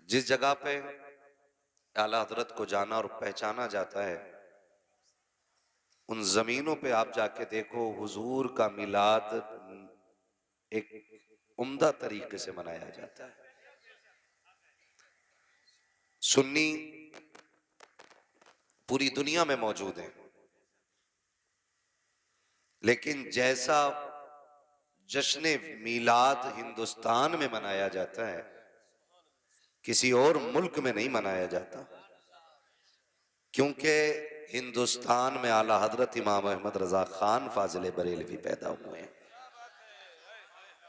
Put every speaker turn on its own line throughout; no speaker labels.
जिस जगह पे आला हजरत को जाना और पहचाना जाता है, उन जमीनों पे आप जाके देखो, हुजूर का मिलाद एक उम्दा तरीके से मनाया जाता है। सुन्नी पूरी दुनिया में मौजूद हैं, लेकिन जैसा जश्न मिलाद हिंदुस्तान में मनाया जाता है, किसी और मुल्क में नहीं मनाया जाता। क्योंकि हिंदुस्तान में आला हजरत इमाम अहमद रजा खान फाजिल बरेलवी पैदा हुए हैं,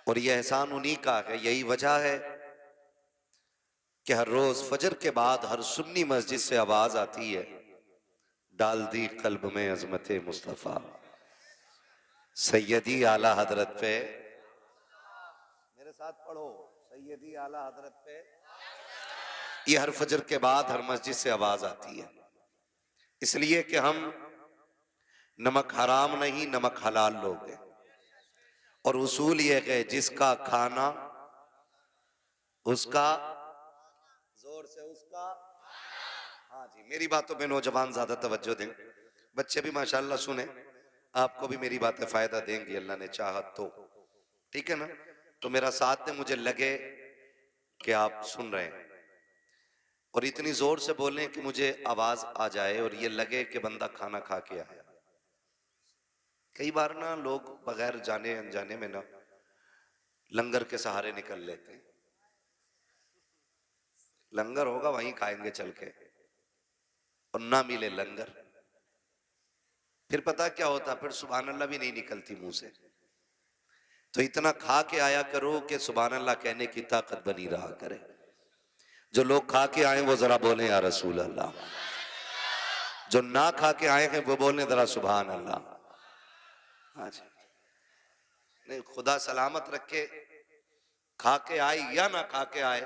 और यह एहसान उन्हीं का है। यही वजह है कि हर रोज फजर के बाद हर सुन्नी मस्जिद से आवाज आती है, डाल दी कल्ब में अजमत मुस्तफा, सैयदी आला हजरत पे। मेरे साथ पढ़ो, सैयदी आला हजरत पे। ये हर फजर के बाद हर मस्जिद से आवाज आती है, इसलिए कि हम नमक हराम नहीं, नमक हलाल लोग हैं। और उसूल ये है, जिसका खाना उसका, जोर से उसका। हाँ जी, मेरी बातों पे नौजवान ज्यादा तवज्जो दें, बच्चे भी माशाल्लाह सुने, आपको भी मेरी बातें फायदा देंगी अल्लाह ने चाहत तो। ठीक है ना? तो मेरा साथ दे, मुझे लगे कि आप सुन रहे हैं, और इतनी जोर से बोलें कि मुझे आवाज आ जाए और ये लगे कि बंदा खाना खा के आया। कई बार ना लोग बगैर जाने अनजाने में ना लंगर के सहारे निकल लेते हैं। लंगर होगा वहीं खाएंगे चल के, और ना मिले लंगर, फिर पता क्या होता, फिर सुभान अल्लाह भी नहीं निकलती मुंह से। तो इतना खा के आया करो कि सुभान अल्लाह कहने की ताकत बनी रहा करे। जो लोग खा के आए वो जरा बोले या रसूल अल्लाह, जो ना खा के आए हैं वो बोले जरा सुभान अल्लाह। हाँ जी, नहीं खुदा सलामत रखे, खा के आए या ना खा के आए,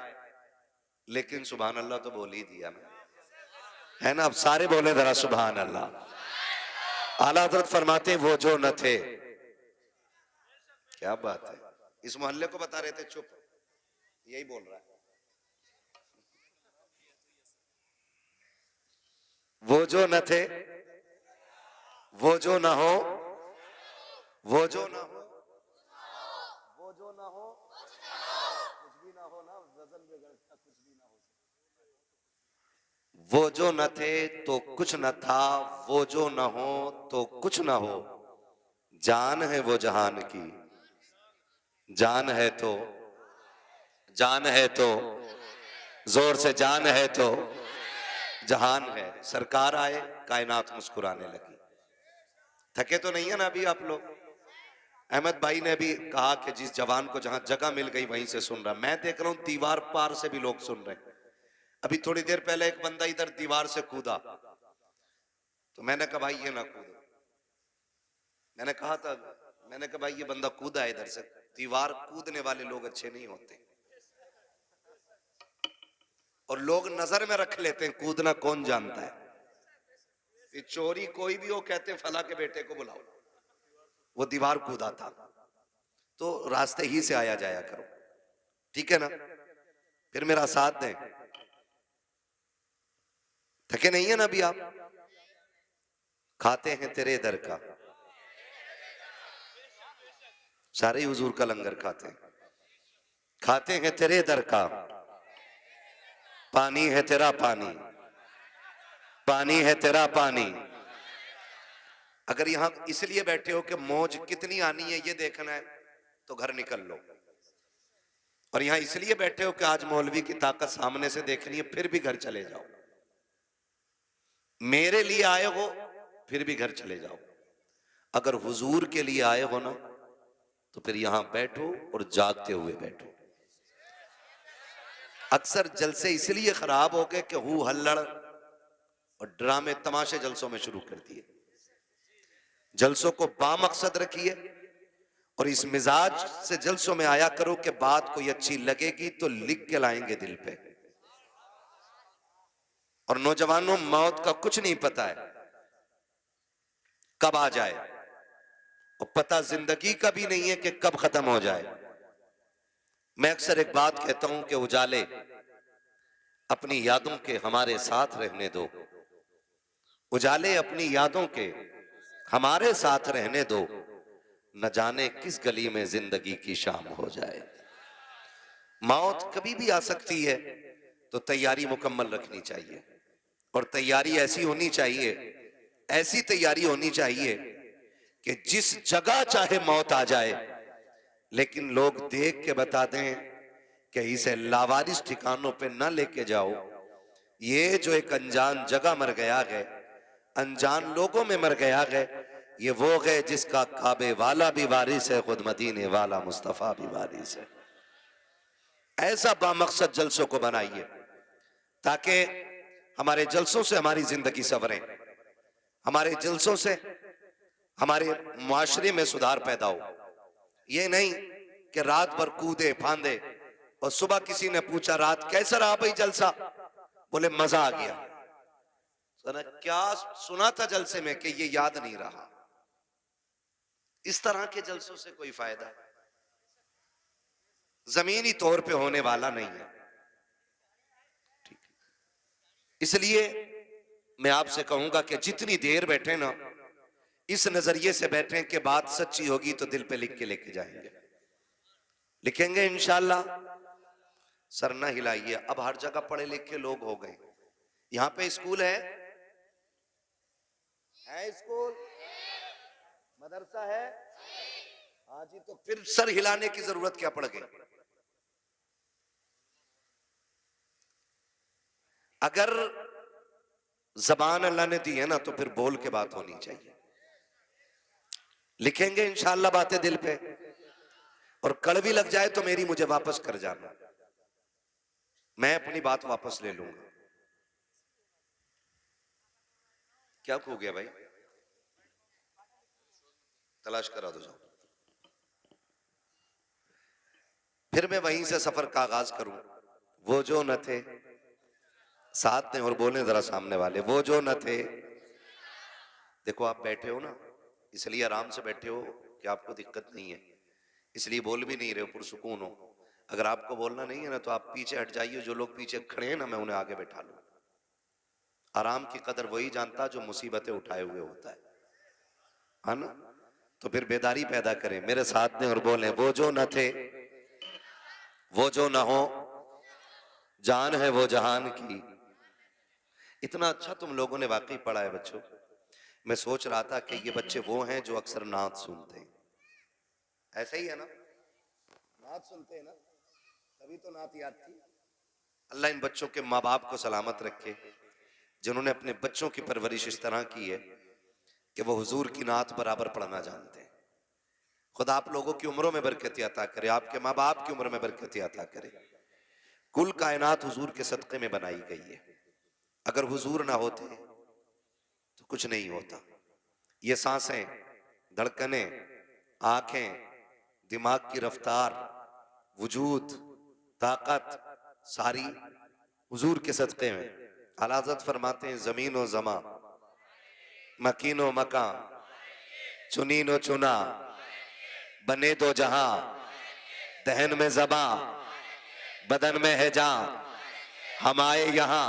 लेकिन सुभान अल्लाह तो बोल ही दिया ना, है ना? अब सारे बोले जरा सुभान अल्लाह। आला हज़रत फरमाते हैं, वो जो न थे। क्या बात है, इस मोहल्ले को बता रहे थे, चुप, यही बोल रहा है। वो जो न थे, वो जो न हो, वो जो न हो, वो जो न हो, कुछ भी ना हो ना, वजन बिगड़ता, कुछ भी ना हो। वो जो न थे तो कुछ न था, वो जो न हो तो कुछ न हो। जान है वो जहान की, जान है तो, जान है तो, जोर से जान है तो जहान है। सरकार आए, कायनात मुस्कुराने लगी। थके तो नहीं है ना अभी आप लोग? अहमद भाई ने भी कहा कि जिस जवान को जहां जगह मिल गई वहीं से सुन रहा। मैं देख रहा हूं दीवार पार से भी लोग सुन रहे हैं। अभी थोड़ी देर पहले एक बंदा इधर दीवार से कूदा, तो मैंने कहा भाई ये ना कूदो। मैंने कहा था, मैंने कहा भाई ये बंदा कूदा है इधर से। दीवार कूदने वाले लोग अच्छे नहीं होते, और लोग नजर में रख लेते हैं कूदना कौन जानता है। ये चोरी कोई भी हो, कहते हैं फला के बेटे को बुलाओ, वो दीवार कूदा था। तो रास्ते ही से आया जाया करो, ठीक है ना? फिर मेरा साथ दें। थके नहीं है ना अभी आप? खाते हैं तेरे दर का, सारे ही हुजूर का लंगर खाते हैं। खाते हैं तेरे दर का, पानी है तेरा पानी, पानी है तेरा पानी। अगर यहां इसलिए बैठे हो कि मौज कितनी आनी है ये देखना है, तो घर निकल लो। और यहां इसलिए बैठे हो कि आज मौलवी की ताकत सामने से देखनी है, फिर भी घर चले जाओ। मेरे लिए आए हो, फिर भी घर चले जाओ। अगर हुजूर के लिए आए हो ना, तो फिर यहां बैठो और जागते हुए बैठो। अक्सर जलसे इसलिए खराब हो गए कि हु हल्लड़ और ड्रामे तमाशे जलसों में शुरू कर दिए। जलसों को बामकसद रखिए, और इस मिजाज से जलसों में आया करो कि बात कोई अच्छी लगेगी तो लिख के लाएंगे दिल पे। और नौजवानों, मौत का कुछ नहीं पता है कब आ जाए, और पता जिंदगी का भी नहीं है कि कब खत्म हो जाए। मैं अक्सर एक बात कहता हूं कि उजाले अपनी यादों के हमारे साथ रहने दो, उजाले अपनी यादों के हमारे साथ रहने दो, न जाने किस गली में जिंदगी की शाम हो जाए। मौत कभी भी आ सकती है, तो तैयारी मुकम्मल रखनी चाहिए। और तैयारी ऐसी होनी चाहिए, ऐसी तैयारी होनी चाहिए कि जिस जगह चाहे मौत आ जाए, लेकिन लोग देख के बता दें कि इसे लावारिस ठिकानों पे न लेके जाओ, ये जो एक अनजान जगह मर गया है, अनजान लोगों में मर गया है, ये वो है जिसका काबे वाला भी वारिस है, खुद मदीने वाला मुस्तफा भी वारिस है। ऐसा बामकसद जलसों को बनाइए ताकि हमारे जलसों से हमारी जिंदगी संवरे, हमारे जलसों से हमारे मुआशरे में सुधार पैदा हो। ये नहीं कि रात भर कूदे फांदे और सुबह किसी ने पूछा रात कैसा रहा भाई जलसा, बोले मजा आ गया। क्या सुना था जलसे में कि ये याद नहीं रहा। इस तरह के जलसों से कोई फायदा जमीनी तौर पे होने वाला नहीं है। ठीक, इसलिए मैं आपसे कहूंगा कि जितनी देर बैठे ना, इस नजरिए से बैठे कि बात सच्ची होगी तो दिल पे लिख के लेके जाएंगे, लिखेंगे इंशाल्लाह। सर ना हिलाइए, अब हर जगह पढ़े लिखे लोग हो गए। यहां पे स्कूल है स्कूल, मदरसा है, हाँ जी, तो फिर सर हिलाने की जरूरत क्या पड़ गई। अगर जबान अल्लाह ने दी है ना, तो फिर बोल के बात होनी चाहिए। लिखेंगे इंशाल्लाह बातें दिल पे, और कड़वी लग जाए तो मेरी मुझे वापस कर जाना, मैं अपनी बात वापस ले लूंगा। क्या खो गया भाई, तलाश करा दो जाओ। फिर मैं वहीं से सफर का आगाज करूं। वो जो न थे साथ में, और बोले जरा सामने वाले, वो जो न थे। देखो आप बैठे हो ना, इसलिए आराम से बैठे हो कि आपको दिक्कत नहीं है, इसलिए बोल भी नहीं रहे हो, पुरसुकून हो। अगर आपको बोलना नहीं है ना, तो आप पीछे हट जाइए। जो लोग पीछे खड़े हैं ना, मैं उन्हें आगे बैठा लूं। आराम की कदर वही जानता जो मुसीबतें उठाए हुए होता है ना। तो फिर बेदारी पैदा करें मेरे साथ में और बोलें, वो जो न थे, वो जो न हो, जान है वो जहान की। इतना अच्छा तुम लोगों ने वाकई पढ़ा है बच्चों। मैं सोच रहा था कि ये बच्चे वो हैं जो अक्सर नात सुनते हैं। ऐसा ही है ना, नात सुनते हैं ना, तभी तो नात याद थी। अल्लाह इन बच्चों के माँ बाप को सलामत रखे, जिन्होंने अपने बच्चों की परवरिश इस तरह की है कि वो हुजूर की नात बराबर पढ़ना जानते हैं। खुदा आप लोगों की उम्रों में बरकत अता करे, आपके माँ बाप की उम्र में बरकत अता करे। कुल कायनात हुजूर के सदक़े में बनाई गई है। अगर हुजूर ना होते तो कुछ नहीं होता। ये सांसें, धड़कनें, आंखें, दिमाग की रफ्तार, वजूद, ताकत सारी हुजूर के सदक़े में। आला हज़रत फरमाते हैं, जमीन व जमा, मकीन व मका, चुनीन व चुना, बने दो जहां, दहन में जबा, बदन में है जां, हम आए यहां,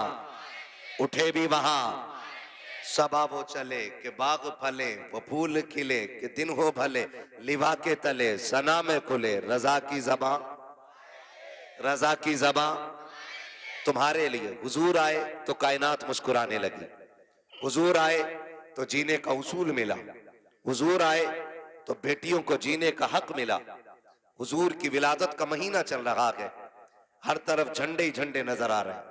उठे भी वहां, सबा वो चले कि बाग फले, वो फूल खिले कि दिन हो भले, लिवा के तले सना में खुले, रजा की जबां, रजा की जबां तुम्हारे लिए। हुजूर आए तो कायनात मुस्कुराने लगी, हुजूर आए तो जीने का उसूल मिला, हुजूर आए तो बेटियों को जीने का हक मिला। हुजूर की विलादत का महीना चल रहा है, हर तरफ झंडे ही झंडे नजर आ रहे हैं,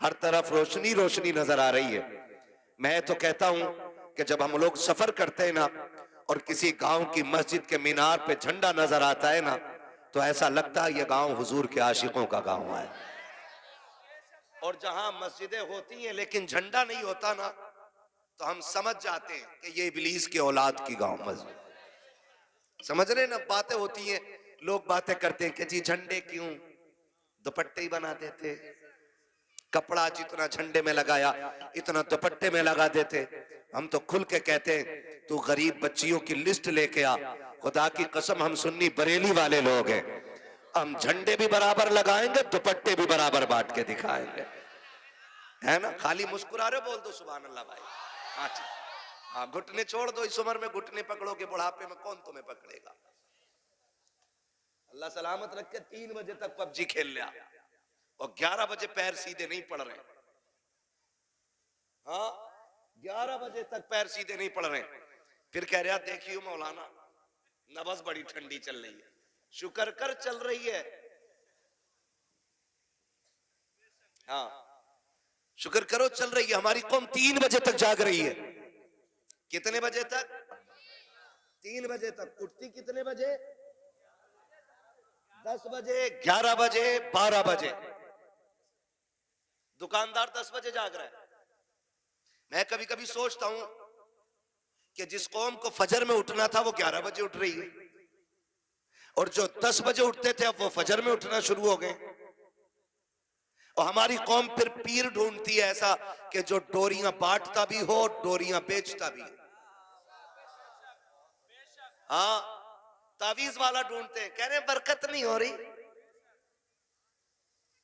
हर तरफ रोशनी रोशनी नजर आ रही है। मैं तो कहता हूं कि जब हम लोग सफर करते हैं ना, और किसी गांव की मस्जिद के मीनार पे झंडा नजर आता है ना, तो ऐसा लगता है ये गांव हुजूर के आशिकों का गांव है। और जहां मस्जिदें होती हैं लेकिन झंडा नहीं होता ना, तो हम समझ जाते हैं कि ये इब्लीस के औलाद की गांव मस्जिद। समझ रहे ना, बातें होती हैं, लोग बातें करते हैं कि जी झंडे क्यों, दुपट्टे ही बना देते, कपड़ा जितना झंडे में लगाया इतना दुपट्टे में लगा देते। हम तो खुल के कहते हैं, तू गरीब बच्चियों की लिस्ट लेके आ, खुदा की कसम हम सुन्नी बरेली वाले लोग हैं, हम झंडे भी बराबर लगाएंगे, दुपट्टे भी बराबर बांट के दिखाएंगे। है ना, खाली मुस्कुरा रहे हो, बोल दो सुभान अल्लाह भाई। अच्छा हाँ, घुटने छोड़ दो, इस उम्र में घुटने पकड़ोगे, बुढ़ापे में कौन तुम्हें पकड़ेगा। अल्लाह सलामत रखे। 3 बजे तक पबजी खेल लिया और 11 बजे पैर सीधे नहीं पड़ रहे। हाँ 11 बजे तक पैर सीधे नहीं पड़ रहे। फिर कह रहा देखियो मौलाना, नबज बड़ी ठंडी चल रही है। शुक्र कर चल रही है। हाँ शुक्र करो चल रही है। हमारी कौम 3 बजे तक जाग रही है। कितने बजे तक? 3 बजे तक। उठती कितने बजे? 10 बजे, 11 बजे, 12 बजे। दुकानदार 10 बजे जाग रहा है। मैं कभी कभी सोचता हूं कि जिस कौम को फजर में उठना था वो 11 बजे उठ रही है, और जो 10 बजे उठते थे अब वो फजर में उठना शुरू हो गए। और हमारी कौम फिर पीर ढूंढती है ऐसा कि जो डोरियां बांटता भी हो, डोरियां बेचता भी हो। हाँ तावीज वाला ढूंढते हैं, कह रहे हैं बरकत नहीं हो रही,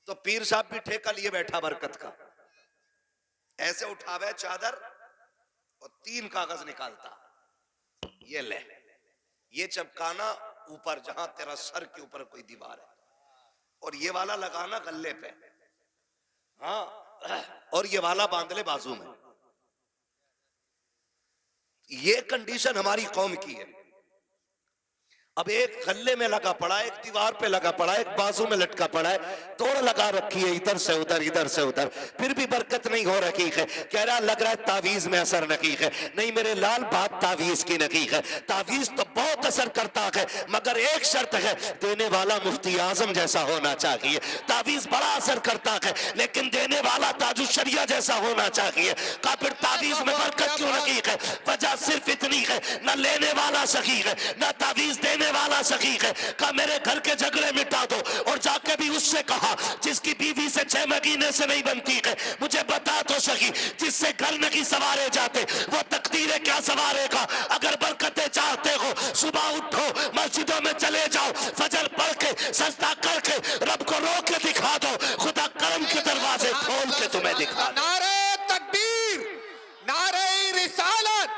तो पीर साहब भी ठेका लिए बैठा बरकत का। ऐसे उठावे चादर और 3 कागज निकालता, ये ले, ये चपकाना ऊपर जहां तेरा सर के ऊपर कोई दीवार है, और ये वाला लगाना गले पे, हाँ, और ये वाला बांध ले बाजू में। ये कंडीशन हमारी कौम की है। अब एक गले में लगा पड़ा है, एक दीवार पे लगा पड़ा है, एक बाजू में लटका पड़ा है, तोड़ लगा रखी है इधर से उधर, इधर से उधर, फिर भी बरकत नहीं हो रखी है। कह रहा लग रहा है तावीज में असर नकीक है। नहीं मेरे लाल, बात तावीज की नकीक है। तावीज तो बहुत असर करता है, मगर एक शर्त है, देने वाला मुफ्ती आजम जैसा होना चाहिए। तावीज बड़ा असर करता है, लेकिन देने वाला ताजुल शरिया जैसा होना चाहिए। का फिर तावीज में बरकत क्यों नकीक है? वजह सिर्फ इतनी है, न लेने वाला सही है, न तावीज देने वाला सही है। का मेरे घर के झगड़े मिटा दो, और जाके भी उससे कहा जिसकी बीवी से 6 महीने से नहीं बनती है, मुझे बता तो सही, जिससे घर नहीं सवारे जाते वो तकदीरें क्या सवारेगा। अगर बरकतें चाहते हो सुबह उठो, मस्जिदों में चले जाओ, फजर पढ़ के सजदा करके रब को रो के दिखा दो, खुदा करम के दरवाजे खोल के तुम्हें दिखा दो।
नारे तकबीर, नारे रिसालत,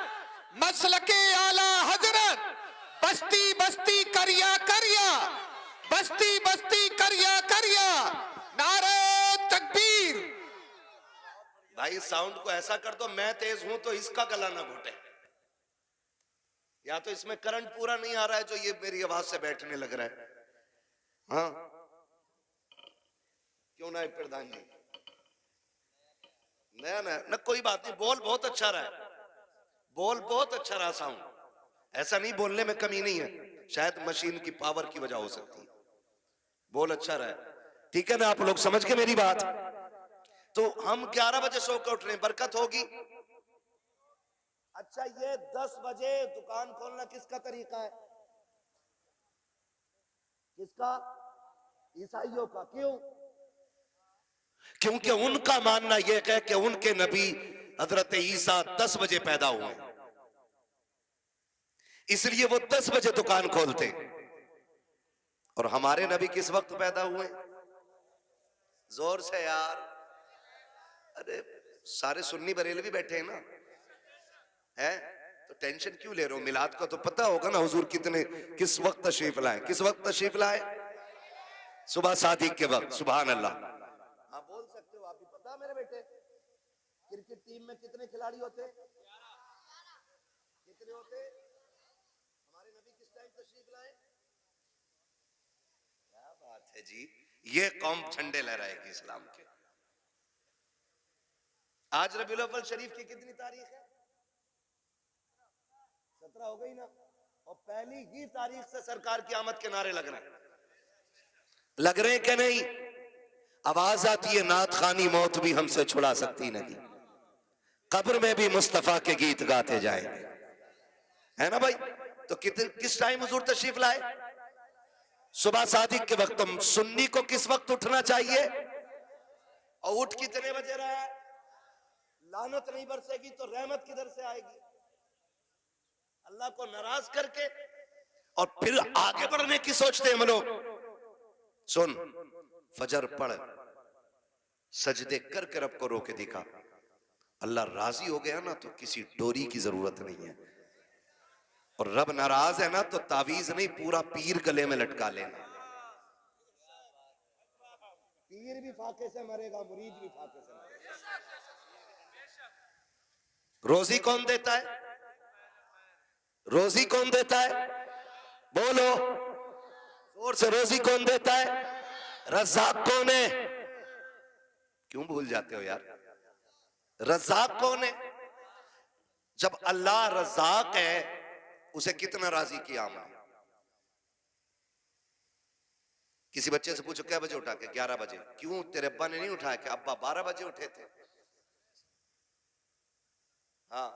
मसलके आला हजरत, बस्ती बस्ती करिया करिया, बस्ती बस्ती करिया करिया, नारे तकबीर।
भाई साउंड को ऐसा कर दो, मैं तेज हूं तो इसका गला ना घुटे, या तो इसमें करंट पूरा नहीं आ रहा है जो ये मेरी आवाज से बैठने लग रहा है। हाँ क्यों ना प्रधान जी? नया नया ना, कोई बात नहीं, बोल बहुत अच्छा रहा है, बोल बहुत अच्छा रहा साउंड, ऐसा नहीं बोलने में कमी नहीं है, शायद मशीन की पावर की वजह हो सकती है। बोल अच्छा रहा है, ठीक है ना? आप लोग समझ गए मेरी बात? तो हम 11 बजे सो के उठ रहे हैं, बरकत होगी। अच्छा ये 10 बजे दुकान खोलना किसका तरीका है? किसका? ईसाइयों का। क्यों? क्योंकि उनका मानना यह है कि उनके नबी हजरत ईसा 10 बजे पैदा हुए, इसलिए वो 10 बजे दुकान खोलते। और हमारे नबी किस वक्त पैदा हुए? जोर से यार, अरे सारे सुन्नी बरेलवी बैठे हैं ना, है तो टेंशन क्यों ले रहे हो? मिलाद का तो पता होगा ना हुजूर कितने किस वक्त तशरीफ लाए, किस वक्त तशरीफ लाए? सुबह सादिक के वक्त। सुभान अल्लाह। हाँ बोल सकते हो आप भी, पता मेरे बेटे क्रिकेट टीम में कितने खिलाड़ी होते? कितने होते? हमारे नबी किस टाइम तशरीफ लाए? क्या बात है जी, ये कौम झंडे लहराएगी इस्लाम के। आज रबीउल अव्वल शरीफ की कितनी तारीख है? 17 हो गई ना, और पहली ही तारीख से सरकार की आमद के नारे लग रहे हैं। लग रहे हैं कि नहीं? आवाज आती है नात खानी मौत भी हमसे छुड़ा सकती नहीं, कब्र में भी मुस्तफा के गीत गाते जाएंगे, है ना भाई? तो किस टाइम हुजूर तशरीफ लाए? सुबह सादिक के वक्त। तुम सुन्नी को किस वक्त उठना चाहिए? और उठ कितने बजे रहा है? लानत नहीं बरसेगी तो रहमत किधर से आएगी? अल्लाह को नाराज करके, और फिर आगे बढ़ने की सोचते हैं हम लोग। सुन, फजर पढ़, सजदे कर कर रब को रो के दिखा। अल्लाह राजी हो गया ना तो किसी डोरी की जरूरत नहीं है, और रब नाराज है ना तो तावीज नहीं, पूरा पीर गले में लटका लेना। पीर भी फाके से मरेगा, मुरीद भी फाके से मरेगा। रोजी कौन देता है? रोजी कौन देता है? बोलो जोर से, रोजी कौन देता है? रज़ाक कौन है? क्यों भूल जाते हो यार? रज़ाक कौन है? जब अल्लाह रज़ाक है, उसे कितना राजी किया हमने। किसी बच्चे से पूछो क्या बजे उठा के? 11 बजे। क्यों? तेरे अब्बा ने नहीं उठाया? कि अब्बा 12 बजे उठे थे। हाँ,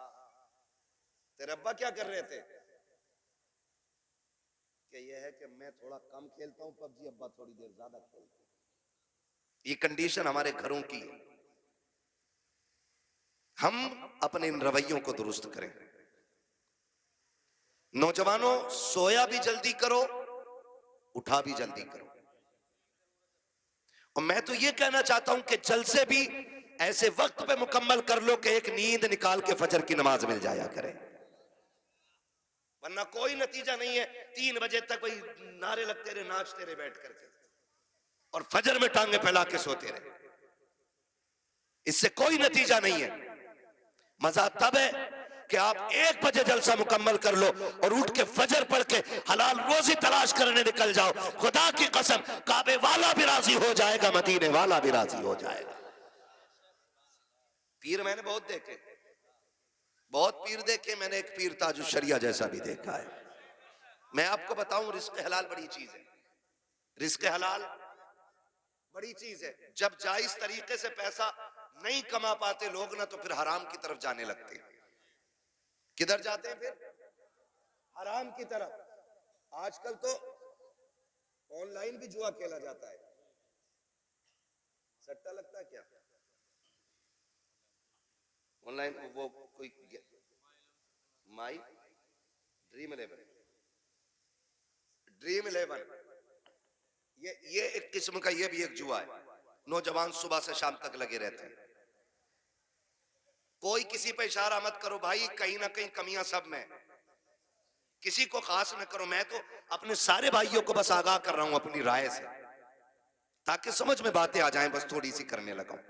तेरे अब्बा क्या कर रहे थे? कि यह है कि मैं थोड़ा कम खेलता हूं पबजी, अब्बा थोड़ी देर ज्यादा खेलते हैं। ये कंडीशन हमारे घरों की है। हम अपने इन रवैयों को दुरुस्त करें। नौजवानों, सोया भी जल्दी करो, उठा भी जल्दी करो। और मैं तो ये कहना चाहता हूं कि जलसे भी ऐसे वक्त पे मुकम्मल कर लो कि एक नींद निकाल के फजर की नमाज मिल जाया करे, वरना कोई नतीजा नहीं है। 3 बजे तक वही नारे लगते रहे, नाचते रहे बैठ करके, और फजर में टांगे फैला के सोते रहे। इससे कोई नतीजा नहीं है। मजा तब है कि आप 1 बजे जलसा मुकम्मल कर लो और उठ के फजर पढ़ के हलाल रोजी तलाश करने निकल जाओ। खुदा की कसम, काबे वाला भी राजी हो जाएगा, मदीने वाला भी राजी हो जाएगा। पीर मैंने बहुत देखे, बहुत पीर देखे मैंने। एक पीर ताजुल शरिया जैसा भी देखा है। मैं आपको बताऊं, रिस्क हलाल बड़ी चीज है। रिस्क हलाल बड़ी चीज है। जब जायज तरीके से पैसा नहीं कमा पाते लोग ना, तो फिर हराम की तरफ जाने लगते हैं। किधर जाते हैं फिर? हराम की तरफ। आजकल तो ऑनलाइन भी जुआ खेला जाता है। सट्टा लगता है क्या ऑनलाइन? वो कोई माई ड्रीम 11, ड्रीम 11, ये एक किस्म का, ये भी एक जुआ है। नौजवान सुबह से शाम तक लगे रहते हैं। कोई किसी पे इशारा मत करो भाई, कहीं ना कहीं कमियां सब में। किसी को खास न करो। मैं तो अपने सारे भाइयों को बस आगाह कर रहा हूं अपनी राय से, ताकि समझ में बातें आ जाएं। बस थोड़ी सी करने लगा हूं।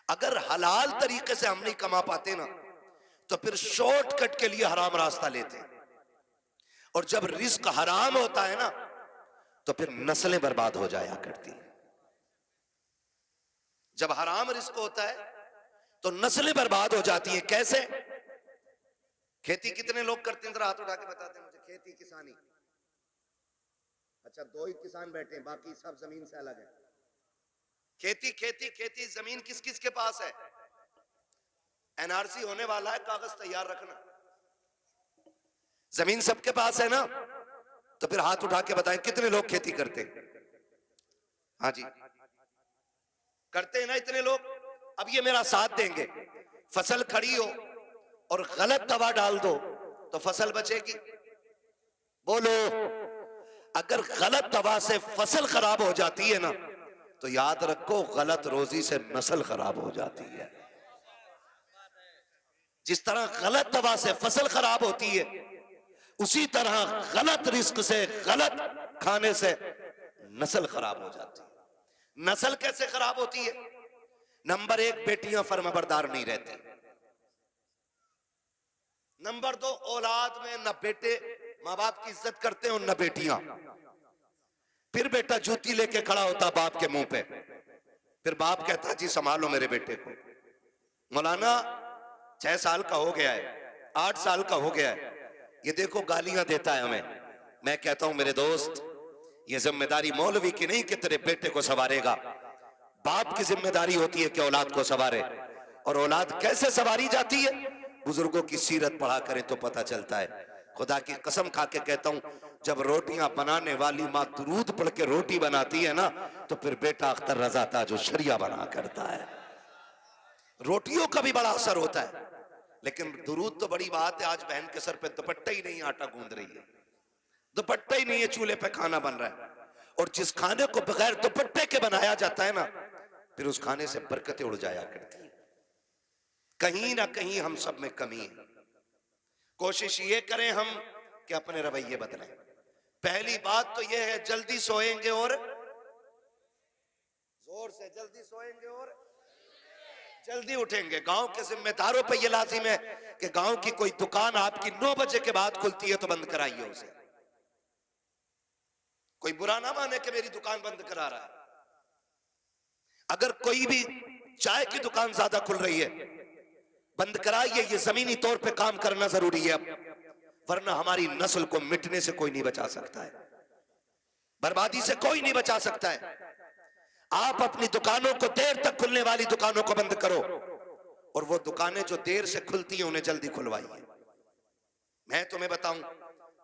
अगर हलाल तरीके से हम नहीं कमा पाते ना, तो फिर शॉर्टकट के लिए हराम रास्ता लेते हैं। और जब रिस्क हराम होता है ना, तो फिर नस्लें बर्बाद हो जाया करती हैं। जब हराम रिस्क होता है तो नस्लें बर्बाद हो जाती हैं। कैसे? खेती कितने लोग करते हैं? जरा हाथ उठा के बताते हैं मुझे। खेती, किसानी। अच्छा, 2 ही किसान बैठे हैं, बाकी सब जमीन से अलग है। खेती खेती खेती, जमीन किस किस के पास है? एनआरसी होने वाला है, कागज तैयार रखना। जमीन सबके पास है ना? तो फिर हाथ उठा के बताएं कितने लोग खेती करते हैं? हाँ जी, करते हैं ना इतने लोग। अब ये मेरा साथ देंगे। फसल खड़ी हो और गलत दवा डाल दो तो फसल बचेगी? बोलो। अगर गलत दवा से फसल खराब हो जाती है ना, तो याद रखो गलत रोजी से नस्ल खराब हो जाती है। जिस तरह गलत दवा से फसल खराब होती है, उसी तरह गलत रिस्क से, गलत खाने से नस्ल खराब हो जाती है। नस्ल कैसे खराब होती है? नंबर 1, बेटियां फर्माबरदार नहीं रहती। नंबर 2, औलाद में न बेटे माँ बाप की इज्जत करते हैं और न बेटियां। फिर बेटा जूती लेके खड़ा होता बाप के मुंह पे, फिर बाप कहता जी संभालो मेरे बेटे को। मौलाना 6 साल का हो गया है, 8 साल का हो गया है, ये देखो गालियां देता है हमें। मैं कहता हूं मेरे दोस्त, ये जिम्मेदारी मौलवी की नहीं कि तेरे बेटे को संवारेगा। बाप की जिम्मेदारी होती है कि औलाद को संवारे। और औलाद कैसे संवारी जाती है? बुजुर्गों की सीरत पढ़ा करें तो पता चलता है। खुदा की कसम खा के कहता हूं, जब रोटियां बनाने वाली माँ दुरूद पढ़ के रोटी बनाती है ना, तो फिर बेटा अख्तर रजा ताजुल शरिया बना करता है। रोटियों का भी बड़ा असर होता है, लेकिन दुरूद तो बड़ी बात है। आज बहन के सर पे दुपट्टा ही नहीं, आटा गूंद रही है, दुपट्टा ही नहीं है, चूल्हे पे खाना बन रहा है। और जिस खाने को बगैर दुपट्टे के बनाया जाता है ना, फिर उस खाने से बरकतें उड़ जाया करती हैं। कहीं ना कहीं हम सब में कमी है। कोशिश ये करें हम कि अपने रवैये बदलें। पहली बात तो यह है, जल्दी सोएंगे और जोर से जल्दी सोएंगे और जल्दी उठेंगे। गांव के जिम्मेदारों पर यह लाजिम है कि गांव की कोई दुकान आपकी 9 बजे के बाद खुलती है तो बंद कराइए उसे। कोई बुरा ना माने कि मेरी दुकान बंद करा रहा है। अगर कोई भी चाय की दुकान ज्यादा खुल रही है, बंद कराइए। ये जमीनी तौर पे काम करना जरूरी है अब, वरना हमारी नस्ल को मिटने से कोई नहीं बचा सकता है, बर्बादी से कोई नहीं बचा सकता है। आप अपनी दुकानों को, देर तक खुलने वाली दुकानों को बंद करो, और वो दुकानें जो देर से खुलती हैं उन्हें जल्दी खुलवाइए। मैं तुम्हें बताऊं,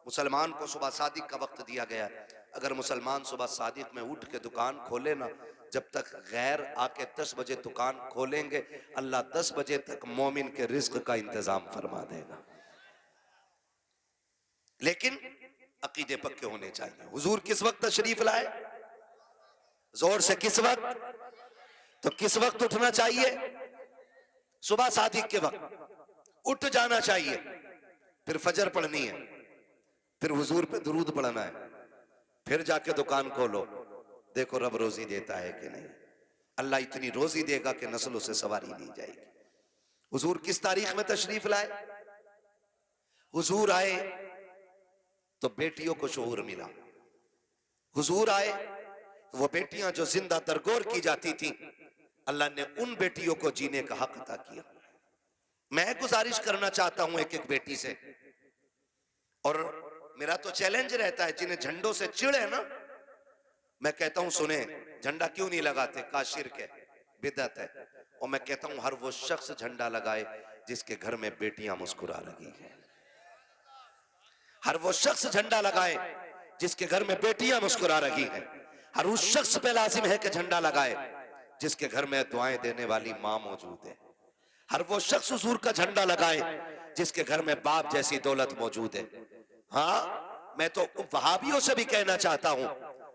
मुसलमान को सुबह सादिक का वक्त दिया गया है। अगर मुसलमान सुबह सादिक में उठ के दुकान खोले ना, जब तक गैर आके 10 बजे दुकान खोलेंगे, अल्लाह 10 बजे तक मोमिन के रिज्क का इंतजाम फरमा देगा। लेकिन अकीदे पक्के होने चाहिए। हुजूर किस वक्त तशरीफ लाए? जोर से किस वक्त? तो किस वक्त उठना चाहिए? सुबह सादिक के वक्त उठ जाना चाहिए। फिर फजर पढ़नी है, फिर हुजूर पे दुरूद पढ़ना है, फिर जाके दुकान खोलो। देखो रब रोजी देता है कि नहीं। अल्लाह इतनी रोजी देगा कि नस्लों से सवारी नहीं जाएगी। हुजूर किस तारीख में तशरीफ लाए? हुजूर आए तो बेटियों को शऊर मिला। हुजूर आए तो वो बेटियां जो जिंदा दरगोर की जाती थी, अल्लाह ने उन बेटियों को जीने का हक अता किया। मैं गुजारिश करना चाहता हूं एक एक बेटी से, और मेरा तो चैलेंज रहता है, जिन्हें झंडों से चिढ़ है ना, मैं कहता हूं सुने, झंडा क्यों नहीं लगाते? का शिर्क है, बिदअत है। और मैं कहता हूं हर वो शख्स झंडा लगाए जिसके घर में बेटियां मुस्कुरा रही हैं। हर वो शख्स झंडा लगाए जिसके घर में बेटियां मुस्कुरा रही हैं। हर उस शख्स पे लाजिम है कि झंडा लगाए जिसके घर में दुआएं देने वाली मां मौजूद है। हर वो शख्स हुजूर का झंडा लगाए जिसके घर में बाप जैसी दौलत मौजूद है। हाँ, मैं तो वहाबियों से भी कहना चाहता हूं,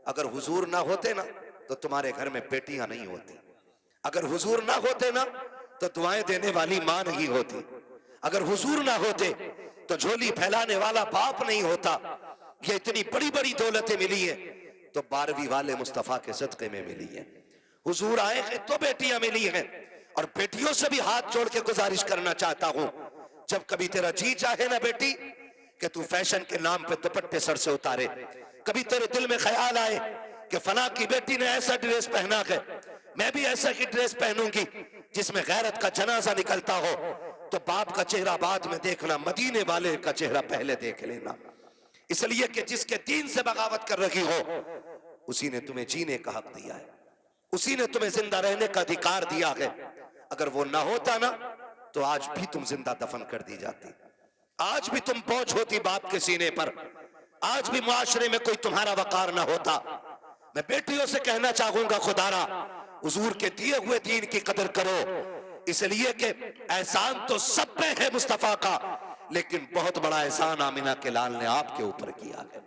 अगर हुजूर ना होते ना तो तुम्हारे घर में बेटियां नहीं होती। अगर हुजूर ना होते ना तो दुआएं देने वाली मां नहीं होती। अगर हुजूर ना होते तो झोली फैलाने वाला बाप नहीं होता। ये इतनी बड़ी बड़ी दौलतें मिली है तो 12वीं वाले मुस्तफा के सदके में मिली है। हुजूर आए हैं तो बेटियां मिली हैं। और बेटियों से भी हाथ जोड़ के गुजारिश करना चाहता हूं, जब कभी तेरा जी चाहे ना बेटी कि तू फैशन के नाम पे दुपट्टे सर से उतारे, कभी तेरे दिल में ख्याल आए कि फला की बेटी ने ऐसा ड्रेस पहना है, मैं भी ऐसा ही ड्रेस पहनूंगी जिसमें गैरत का जनाजा निकलता हो, तो बाप का चेहरा बाद में देखना, मदीने वाले का चेहरा पहले देख लेना। इसलिए कि जिसके दीन से बगावत कर रही हो, उसी ने तुम्हें जीने का हक दिया है, उसी ने तुम्हें जिंदा रहने का अधिकार दिया है। अगर वो ना होता ना तो आज भी तुम जिंदा दफन कर दी जाती, आज भी तुम बोझ होती बाप के सीने पर, आज भी मुआशरे में कोई तुम्हारा वकार ना होता। मैं बेटियों से कहना चाहूंगा, खुदारा हुजूर के दिए हुए दीन की कदर करो, इसलिए कि एहसान तो सब पे है मुस्तफा का, लेकिन बहुत बड़ा एहसान आमिना के लाल ने आपके ऊपर किया है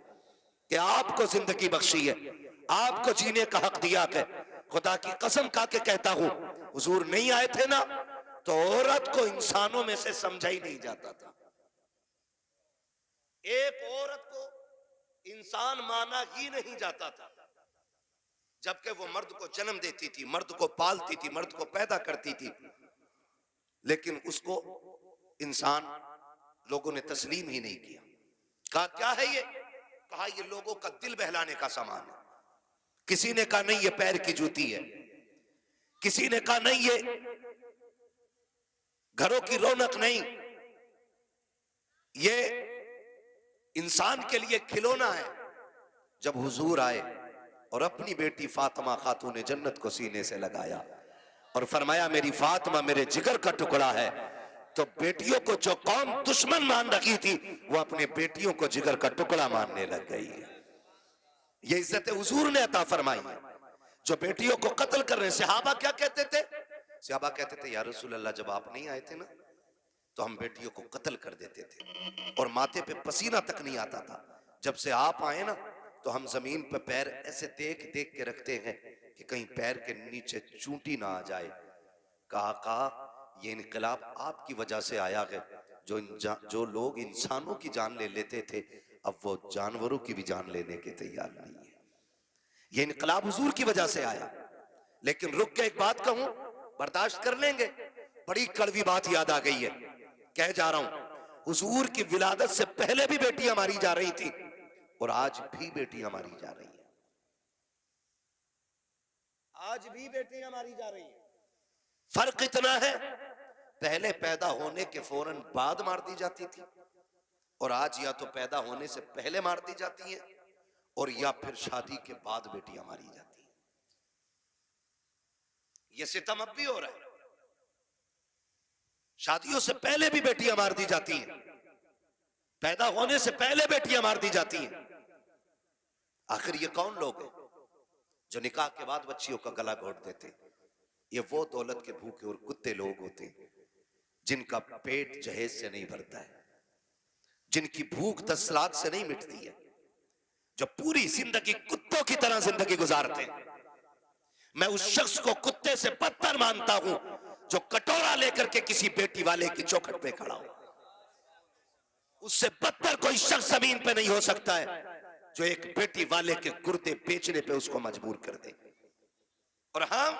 कि आपको जिंदगी बख्शी है, आपको जीने का हक दिया है। खुदा की कसम खा के कहता हूं, हुजूर नहीं आए थे ना तो औरत को इंसानों में से समझा ही नहीं जाता था। एक औरत को इंसान माना ही नहीं जाता था, जबकि वो मर्द को जन्म देती थी, मर्द को पालती थी, मर्द को पैदा करती थी, लेकिन उसको इंसान लोगों ने तस्लीम ही नहीं किया। कहा क्या है ये? कहा ये लोगों का दिल बहलाने का सामान है। किसी ने कहा नहीं ये पैर की जूती है, किसी ने कहा नहीं ये घरों की रौनक नहीं, ये इंसान के लिए खिलौना है। जब हुजूर आए और अपनी बेटी फातिमा खातून जन्नत को सीने से लगाया और फरमाया मेरी फातिमा मेरे जिगर का टुकड़ा है, तो बेटियों को जो कौम दुश्मन मान रखी थी वो अपने बेटियों को जिगर का टुकड़ा मानने लग गई है। ये इज्जत हुजूर ने अता फरमाई है। जो बेटियों को कत्ल कर रहे हैं, सहाबा क्या कहते थे? सहाबा कहते थे या रसूल अल्लाह जब आप नहीं आए थे ना तो हम बेटियों को कत्ल कर देते थे और माथे पे पसीना तक नहीं आता था। जब से आप आए ना तो हम जमीन पे पैर ऐसे देख देख के रखते हैं कि कहीं पैर के नीचे चूंटी ना आ जाए। कहा ये इनकलाब आपकी वजह से आया है। जो लोग इंसानों की जान ले लेते थे, अब वो जानवरों की भी जान लेने के तैयार नहीं है। ये इनकलाब हुजूर की वजह से आया। लेकिन रुक के एक बात कहूं, बर्दाश्त कर लेंगे। बड़ी कड़वी बात याद आ गई है, कह जा रहा हूं। हुजूर की विलादत से पहले भी बेटियां मारी जा रही थी और आज भी बेटियां मारी जा रही हैं। आज भी बेटियां मारी जा रही हैं। फर्क इतना है, पहले पैदा होने के फौरन बाद मार दी जाती थी और आज या तो पैदा होने से पहले मार दी जाती हैं और या फिर शादी के बाद बेटियां मारी जाती हैं। यह सितम अब भी हो रहा है। शादियों से पहले भी बेटियां मार दी जाती हैं, पैदा होने से पहले बेटियां मार दी जाती हैं। आखिर ये कौन लोग हैं जो निकाह के बाद बच्चियों का गला घोट देते? ये वो दौलत के भूखे और कुत्ते लोग होते हैं जिनका पेट जहेज से नहीं भरता है, जिनकी भूख तसलात से नहीं मिटती है, जो पूरी जिंदगी कुत्तों की तरह जिंदगी गुजारते हैं। मैं उस शख्स को कुत्ते से बदतर मानता हूं जो कटोरा लेकर के किसी बेटी वाले की चौखट पे खड़ा हो। उससे बदतर कोई शख्स जमीन पे नहीं हो सकता है जो एक बेटी वाले के गुर्दे बेचने पे उसको मजबूर कर दे। और हम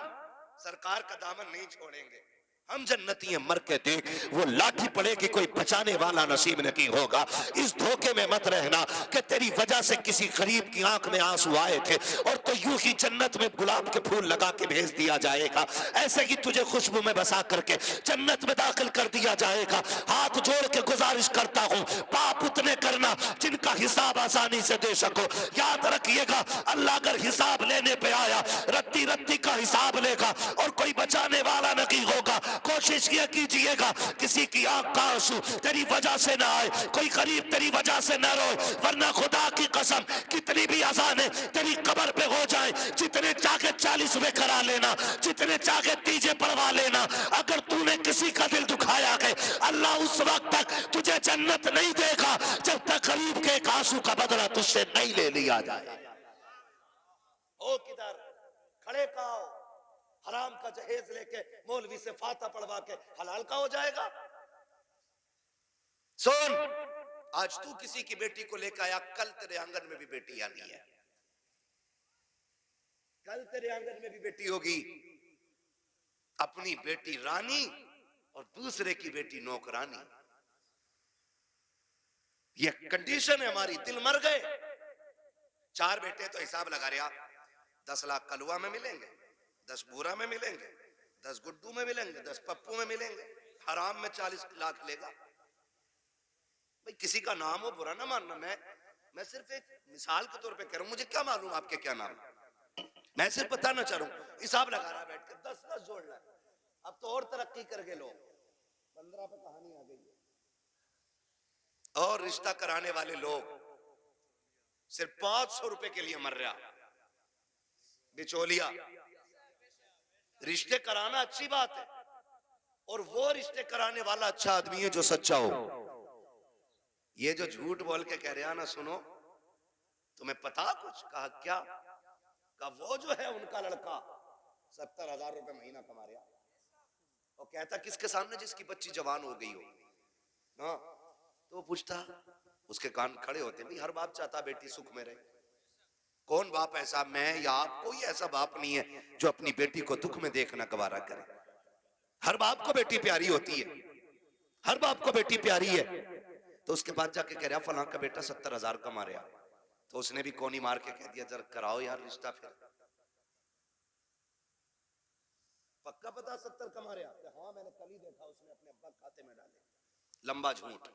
सरकार का दामन नहीं छोड़ेंगे। हम जन्नती हैं, मर के देख, वो लाठी पड़ेगी कोई बचाने वाला नसीब नहीं होगा। इस धोखे में मत रहना कि तेरी वजह से किसी गरीब की आंख में आंसू आए थे और तो यूं ही जन्नत में गुलाब के फूल लगा के भेज दिया जाएगा। ऐसे ही तुझे खुशबू में बसा करके जन्नत में दाखिल कर दिया जाएगा। हाथ जोड़ के गुजारिश करता हूं, पाप उतने करना जिनका हिसाब आसानी से दे सको। याद रखिएगा, अल्लाह अगर हिसाब लेने पे आया, रत्ती रत्ती का हिसाब लेगा और कोई बचाने वाला नहीं होगा। कोशिश ये कीजिएगा किसी की आंख का आंसू तेरी वजह से ना आए, कोई गरीब तेरी वजह से ना रोए, वरना खुदा की कसम कितनी भी अजाने तेरी कब्र पे हो जाए, जितने चाहे 40वें करा लेना, जितने चाहे तीजे पढ़वा लेना, अगर तूने किसी का दिल दुखाया है, अल्लाह उस वक्त तक तुझे जन्नत नहीं देगा जब तक गरीब के एक आंसू का बदला तुझसे नहीं ले लिया जाए। ओ किधर खड़े का हराम का जहेज लेके मौलवी से फाता पढ़वा के हलाल का हो जाएगा। सुन, आज तू किसी की बेटी को लेकर आया, कल तेरे आंगन में भी बेटी आनी है, कल तेरे आंगन में भी बेटी होगी। अपनी बेटी रानी और दूसरे की बेटी नौकरानी, ये कंडीशन है हमारी। दिल मर गए। 4 बेटे तो हिसाब लगा रहा, 10 लाख कलुआ में मिलेंगे, 10 बूरा में मिलेंगे, 10 गुड्डू में मिलेंगे, 10 पप्पू में मिलेंगे, हराम में 40 लाख लेगा। भाई किसी का नाम हो बुरा ना मानना, मैं सिर्फ एक मिसाल के तौर पे कह रहा हूं। मुझे क्या मालूम आपके क्या नाम, मैं सिर्फ बताना चाह रहा हूं। हिसाब लगा रहा बैठ के 10-10 जोड़ रहा। अब तो और तरक्की कर गए लोग, 15 पे कहानी आ गई है। और रिश्ता कराने वाले लोग सिर्फ 500 रुपए के लिए मर रहा। बिचौलिया रिश्ते कराना अच्छी बात है और वो रिश्ते कराने वाला अच्छा आदमी है जो सच्चा हो। ये जो झूठ बोल के कह रहा ना, सुनो तुम्हें पता कुछ? कहा क्या? कहा वो जो है उनका लड़का 70,000 रुपए महीना कमा रहा। और कहता किसके सामने? जिसकी बच्ची जवान हो गई हो ना। तो वो पूछता, उसके कान खड़े होते, भाई हर बाप चाहता बेटी सुख में रहे। कौन बाप ऐसा, मैं या आप, कोई ऐसा बाप नहीं है जो अपनी बेटी को दुख में देखना गवारा करे। हर बाप को बेटी प्यारी होती है, हर बाप को बेटी प्यारी है। तो उसके बाद जाके कह रहा फलां का बेटा 70,000 कमा रहा। तो उसने भी कोनी मार के कह दिया, जरा कराओ यार रिश्ता फिर। पक्का पता 70 कमा रहा? हाँ मैंने कल ही देखा, उसने अपने अब्बा खाते में डाले। लंबा झूठ।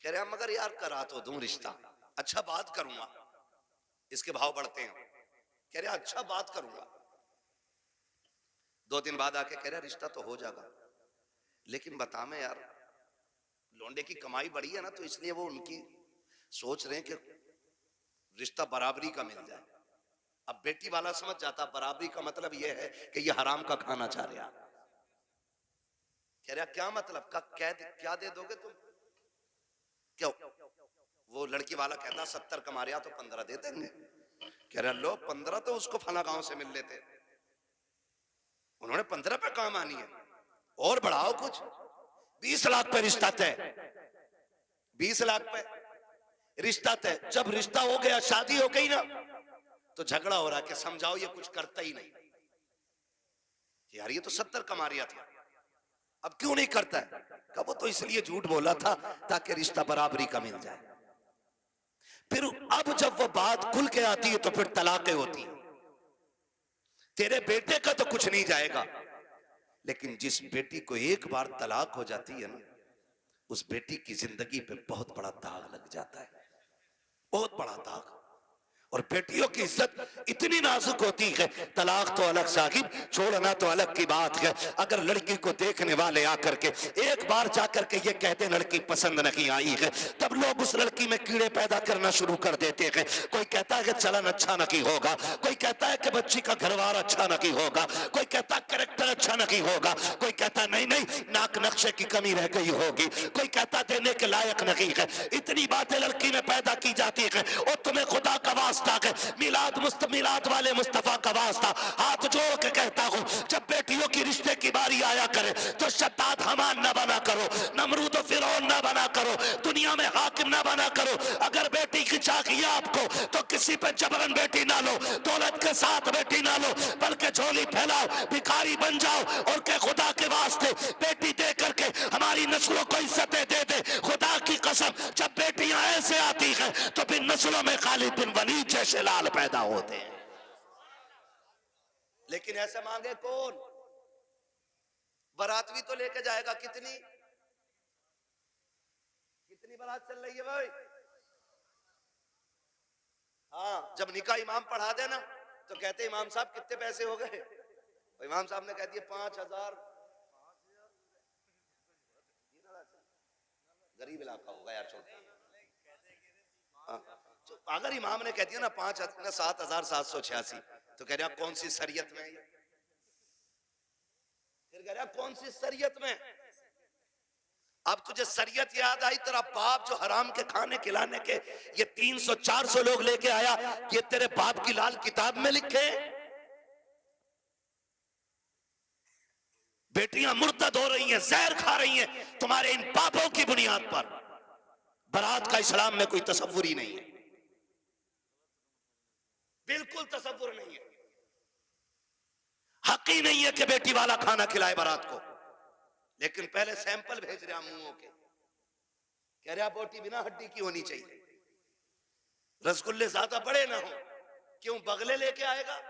कह रहा मगर यार करा तो दूं रिश्ता, अच्छा बात करूंगा। इसके भाव बढ़ते हैं। कह रहा अच्छा बात करूंगा। 2 दिन बाद आके कह रहा रिश्ता तो हो जाएगा, लेकिन बता मैं यार लौंडे की कमाई बढ़ी है ना, तो इसलिए वो उनकी सोच रहे हैं कि रिश्ता बराबरी का मिल जाए। अब बेटी वाला समझ जाता बराबरी का मतलब यह है कि ये हराम का खाना चाह रहा। कह रहा क्या मतलब? का क्या दे दोगे तुम? क्यों? वो लड़की वाला कहता 70 कमा रहा तो 15 दे देंगे। कह रहा लो 15 तो उसको फला गांव से मिल लेते, उन्होंने 15 पे काम आनी है, और बढ़ाओ कुछ। 20 लाख पे रिश्ता तय, 20 लाख पे रिश्ता तय। जब रिश्ता हो गया, शादी हो गई ना, तो झगड़ा हो रहा कि समझाओ ये कुछ करता ही नहीं, यार ये तो 70 कमा रिया था, अब क्यों नहीं करता है? कब वो तो इसलिए झूठ बोला था ताकि रिश्ता बराबरी का मिल जाए। फिर अब जब वो बात खुल के आती है तो फिर तलाकें होती हैं। तेरे बेटे का तो कुछ नहीं जाएगा, लेकिन जिस बेटी को एक बार तलाक हो जाती है ना, उस बेटी की जिंदगी पे बहुत बड़ा दाग लग जाता है, बहुत बड़ा दाग। और बेटियों की इज्जत इतनी नाजुक होती है, तलाक तो अलग साहिब, छोड़ना तो अलग की बात है। अगर लड़की को देखने वाले आकर के एक बार जाकर के ये कहते लड़की पसंद नहीं आई है, तब लोग उस लड़की में कीड़े पैदा करना शुरू कर देते हैं। कोई कहता है कि चलन अच्छा नहीं होगा, कोई कहता है कि बच्ची का घरवार अच्छा नहीं होगा, कोई कहता है कैरेक्टर अच्छा नहीं होगा, कोई कहता नहीं नहीं नाक नक्शे की कमी रह गई होगी, कोई कहता देने के लायक नहीं है। इतनी बातें लड़की में पैदा की जाती है। और तुम्हें खुदा का वास्ता है, मिलाद वाले मुस्तफा का वास्ता हाथ जोड़ के कहता हूं, जब बेटियों की रिश्ते की बारी आया करे तो शद्दाद हमान न बना करो, नमरूद फिरौन न बना करो, दुनिया में हाकिम न बना करो। अगर बेटी की चाहिए आपको तो किसी पे जबरन बेटी ना लो, दौलत के साथ बेटी ना लो, बल्कि झोली फैलाओ, भिखारी बन जाओ और के खुदा के वास्ते बेटी दे करके हमारी नस्लों को इज्जतें दे दे। खुदा की कसम, जब बेटियां ऐसे आती हैं तो फिर नस्लों में खालिद बिन वलीद जैसे लाल पैदा होते हैं। लेकिन ऐसे मांगे कौन? बारात भी तो लेके जाएगा। कितनी बारात चल रही है भाई? हाँ, जब निकाह इमाम पढ़ा देना तो कहते इमाम साहब कितने पैसे हो गए? इमाम साहब ने कह दिया 5,000। गरीब इलाका होगा यार, छोटा। तो अगर इमाम ने कह दिया ना 7,786, तो कह रहा कौन सी शरीयत में? फिर कह रहा कौन सी शरीयत में? अब तुझे शरीयत याद आई, तेरा बाप जो हराम के खाने खिलाने के ये 300-400 लोग लेके आया, ये तेरे बाप की लाल किताब में लिखे? बेटियां मुर्तद हो रही हैं, जहर खा रही हैं तुम्हारे इन पापों की बुनियाद पर। बारात का इस्लाम में कोई तसव्वुर ही नहीं है, बिल्कुल तसव्वुर नहीं है। हक ही नहीं है कि बेटी वाला खाना खिलाए बारात को। लेकिन पहले सैंपल भेज रहा मुंहों के, कह रहा बोटी बिना हड्डी की होनी चाहिए, रसगुल्ले ज्यादा बड़े ना हो। क्यों? बगले लेके आएगा।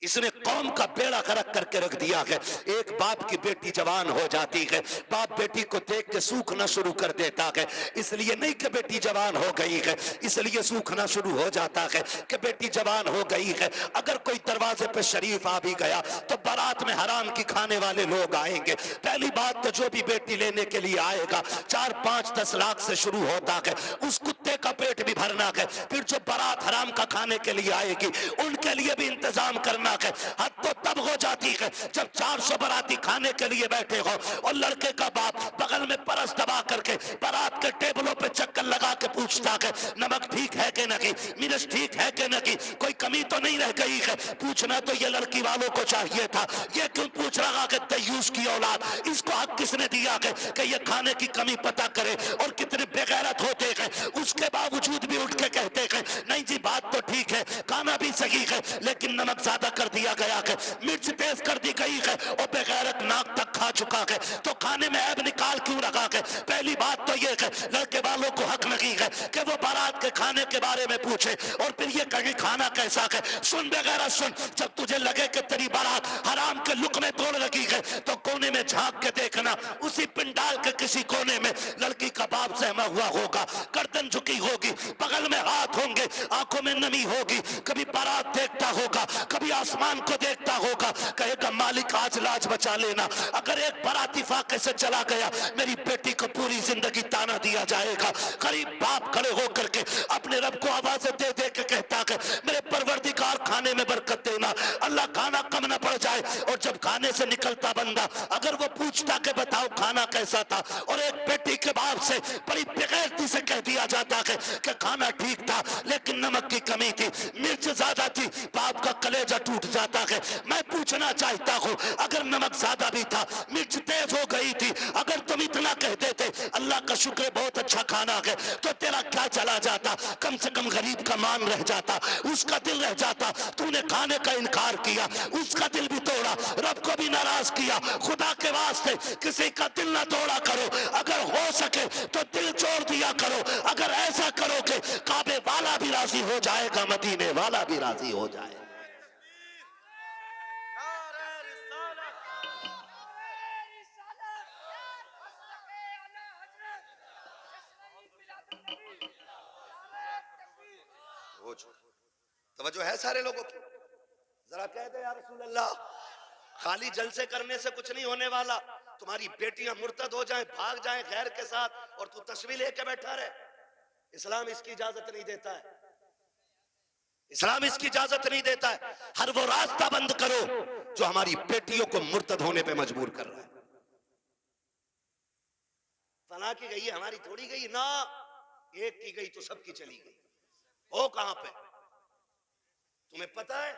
इसने कौम का बेड़ा गर्क करके रख दिया है। एक बाप की बेटी जवान हो जाती है, बाप बेटी को देख के सूखना शुरू कर देता है। इसलिए नहीं कि बेटी जवान हो गई है, इसलिए सूखना शुरू हो जाता है कि बेटी जवान हो गई है। अगर कोई दरवाजे पे शरीफ आ भी गया तो बारात में हराम की खाने वाले लोग आएंगे। पहली बात तो जो भी बेटी लेने के लिए आएगा 4, 5, 10 लाख से शुरू होता है, उस कुत्ते का पेट भी भरना है। फिर जो बारात हराम का खाने के लिए आएगी उनके लिए भी इंतजाम करना है। हद तो तब हो जाती है जब 400 बाराती खाने के लिए बैठे हो और लड़के का बाप बगल में परस दबा करके बारात के टेबलों पे चक्कर लगा के पूछता है नमक ठीक है कि नहीं, मिर्च ठीक है कि नहीं, कोई कमी तो नहीं रह गई है। पूछना तो ये लड़की वालों को चाहिए था, ये क्यों पूछ रहा है तयूस की औलाद? इसको हक किसने दिया है कि ये खाने की कमी पता करे? और कितने बेगैरत होते हैं, उसके बावजूद भी उठ के कहते हैं नहीं जी बात तो ठीक है, खाना भी सही है, लेकिन नमक ज्यादा कर दिया गया है, मिर्च तेज कर दी गई है और बेगैरत नाक तक खा चुका है, तो खाने में ऐब निकाल क्यों रखा है? पहली बात तो ये है लड़के वालों को हक नहीं है कि वो बारात के खाने के बारे में पूछे और फिर ये कहे खाना कैसा है। सुन बेगैरत सुन, जब तुझे लगे कि तेरी बारात हराम के लुक में तोड़ लगी है तो कोने में झांक के देखना, उसी पिंडाल के किसी कोने में लड़की का बाप सहमा हुआ होगा, गर्दन झुकी होगी, बगल में हाथ होंगे, आंखों में नमी होगी, कभी बारात देखता होगा, कभी आसमान को देखता होगा, कहेगा मालिक आज लाज बचा लेना। अगर एक बाराती फाके से चला गया मेरी बेटी को पूरी जिंदगी ताना दिया जाएगा। गरीब बाप खड़े होकर के अपने रब को आवाज़ दे दे के कहता है मेरे परवरदिगार खाने में बरकत देना, अल्लाह खाना कम न पड़ जाए। और जब खाने से निकलता बंदा अगर वो पूछता कि बताओ खाना कैसा था, और एक बेटी के बाप से बड़ी बेगैरती से कह दिया जाता है कि खाना ठीक था, लेकिन कलेजा टूट जाता है। मैं पूछना चाहता हूँ, अगर नमक ज्यादा भी था, मिर्च तेज हो गई थी, अगर तुम इतना कहते थे अल्लाह का शुक्र बहुत अच्छा खाना है, तो तेरा क्या चला जाता? कम से कम गरीब का मान रह जाता, उसका दिल रह जाता। तूने खाने का इनकार किया, उसका दिल भी तोड़ा, रब को भी नाराज किया। खुदा के वास्ते किसी का दिल ना तोड़ा करो, अगर हो सके तो दिल छोड़ दिया करो। अगर ऐसा करोगे काबे वाला भी राजी हो जाएगा, मदीने वाला भी राजी हो जाएगा। तवज्जो है सारे लोगों की? जरा कह दे या रसूल अल्लाह। खाली जलसे करने से कुछ नहीं होने वाला। तुम्हारी बेटियां मुर्तद हो जाएं, भाग जाएं गैर के साथ, और तू तस्वीर लेके बैठा रहे। इस्लाम इसकी इजाजत नहीं देता है। इस्लाम इसकी इजाजत नहीं देता है। हर वो रास्ता बंद करो जो हमारी बेटियों को मुर्तद होने पे मजबूर कर रहा है। फला की गई है, हमारी थोड़ी गई ना। एक की गई तो सबकी चली गई। हो कहां पे? तुम्हें पता है,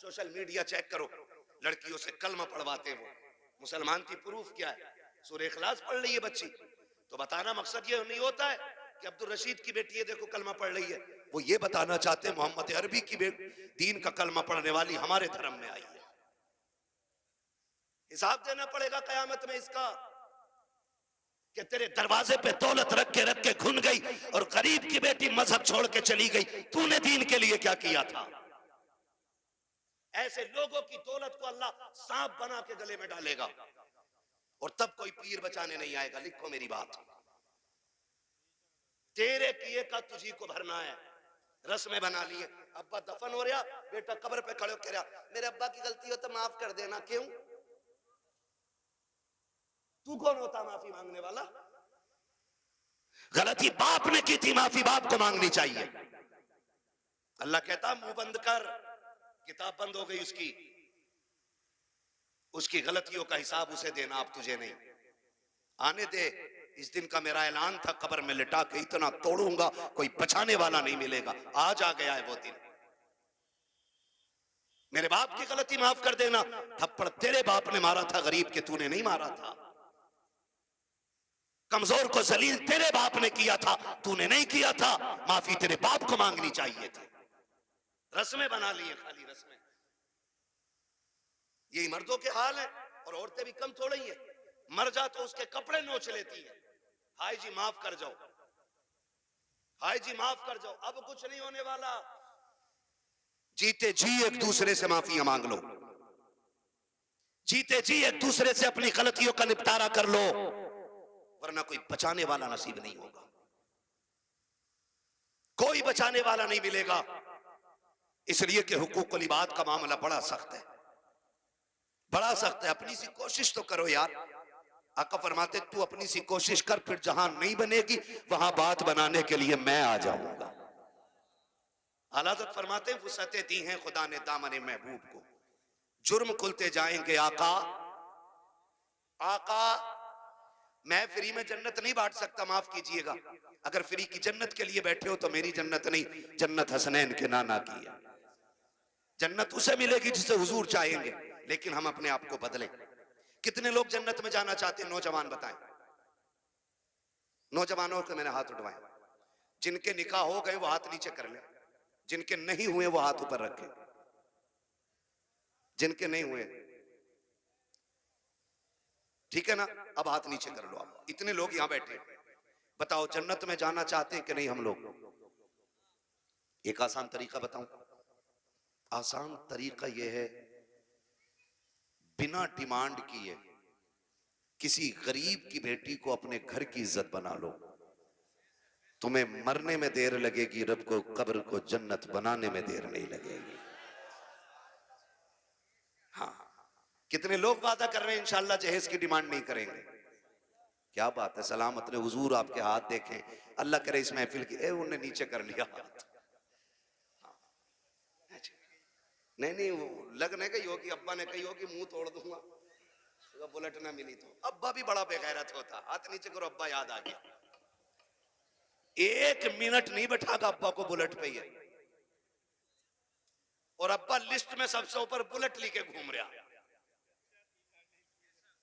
सोशल मीडिया चेक करो, लड़कियों से कलमा पढ़वाते हो। मुसलमान की प्रूफ क्या है? सूरह इखलास पढ़ रही है बच्ची, तो बताना मकसद ये नहीं होता है कि अब्दुल रशीद की बेटी है देखो कलमा पढ़ रही है। वो ये बताना चाहते हैं मोहम्मद अरबी की बेटी दीन का कलमा पढ़ने वाली हमारे धर्म में आई है। हिसाब देना पड़ेगा कयामत में इसका, कि तेरे दरवाजे पे दौलत रख के घुन गई और गरीब की बेटी मजहब छोड़ के चली गई। तूने दीन के लिए क्या किया था? ऐसे लोगों की दौलत को अल्लाह सांप बना के गले में डालेगा, और तब कोई पीर बचाने नहीं आएगा। लिखो मेरी बात, तेरे किए का तुझी को भरना है। रस्में बना लिए, अब्बा दफन हो रहा, बेटा कब्र पे खड़े हो रहा, मेरे अब्बा की गलती हो तो माफ कर देना। क्यों? तू कौन होता माफी मांगने वाला? गलती बाप ने की थी, माफी बाप को मांगनी चाहिए। अल्लाह कहता मुंह बंद कर, किताब बंद हो गई उसकी, उसकी गलतियों का हिसाब उसे देना, अब तुझे नहीं। आने दे, इस दिन का मेरा ऐलान था, कब्र में लिटा के इतना तोड़ूंगा कोई बचाने वाला नहीं मिलेगा। आज आ गया है वो दिन। मेरे बाप की गलती माफ कर देना। थप्पड़ तेरे बाप ने मारा था, गरीब के तूने नहीं मारा था। कमजोर को जलील तेरे बाप ने किया था, तूने नहीं किया था। माफी तेरे बाप को मांगनी चाहिए थी। रस्में बना लिए, खाली रस्में। यही मर्दों के हाल है, और औरतें भी कम थोड़ी है। मर जा तो उसके कपड़े नोच लेती है। हाय जी माफ कर जाओ, हाय जी माफ कर जाओ। अब कुछ नहीं होने वाला। जीते जी एक दूसरे से माफियां मांग लो, जीते जी एक दूसरे से अपनी गलतियों का निपटारा कर लो, वरना कोई बचाने वाला नसीब नहीं होगा। कोई बचाने वाला नहीं मिलेगा। इसलिए कि हुकूकुल इबाद का मामला बड़ा सख्त है, बड़ा सख्त है। अपनी सी कोशिश तो करो यार। आका फरमाते तू अपनी सी कोशिश कर, फिर जहां नहीं बनेगी वहां बात बनाने के लिए मैं आ जाऊंगा। आलाज़त फरमाते वुसअतें दी हैं खुदा ने दामन महबूब को, जुर्म खुलते जाएंगे आका। आका मैं फ्री में जन्नत नहीं बांट सकता, माफ कीजिएगा। अगर फ्री की जन्नत के लिए बैठे हो तो मेरी जन्नत नहीं, जन्नत हसनैन के नाना की है। जन्नत उसे मिलेगी जिसे हुजूर चाहेंगे, लेकिन हम अपने आप को बदलें। कितने लोग जन्नत में जाना चाहते हैं? नौजवान बताएं। नौजवानों के मैंने हाथ उठवाएं। जिनके निकाह हो गए वो हाथ नीचे कर लें, जिनके नहीं हुए वो हाथ ऊपर रखें। जिनके नहीं हुए ठीक है ना, अब हाथ नीचे कर लो। आप इतने लोग यहां बैठे, बताओ जन्नत में जाना चाहते हैं कि नहीं हम लोग? एक आसान तरीका बताऊं। आसान तरीका यह है, बिना डिमांड किए किसी गरीब की बेटी को अपने घर की इज्जत बना लो। तुम्हें मरने में देर लगेगी, रब को कब्र को जन्नत बनाने में देर नहीं लगेगी। हाँ, कितने लोग वादा कर रहे हैं इंशाअल्लाह जहेज की डिमांड नहीं करेंगे। क्या बात है, सलामत ने हुजूर आपके हाथ देखें। अल्लाह करे इस महफिल की, उन्होंने नीचे कर लिया हाथ। नहीं नहीं, वो लगने गई होगी, अब्बा ने कही होगी मुंह तोड़ दूंगा तो बुलेट ना मिली तो। अब्बा भी बड़ा बेगैरत होता, हाथ नीचे करो, अब्बा याद आ गया। 1 मिनट नहीं बैठागा अब्बा को बुलेट पे। और अब्बा लिस्ट में सबसे ऊपर बुलेट लेके घूम रहा।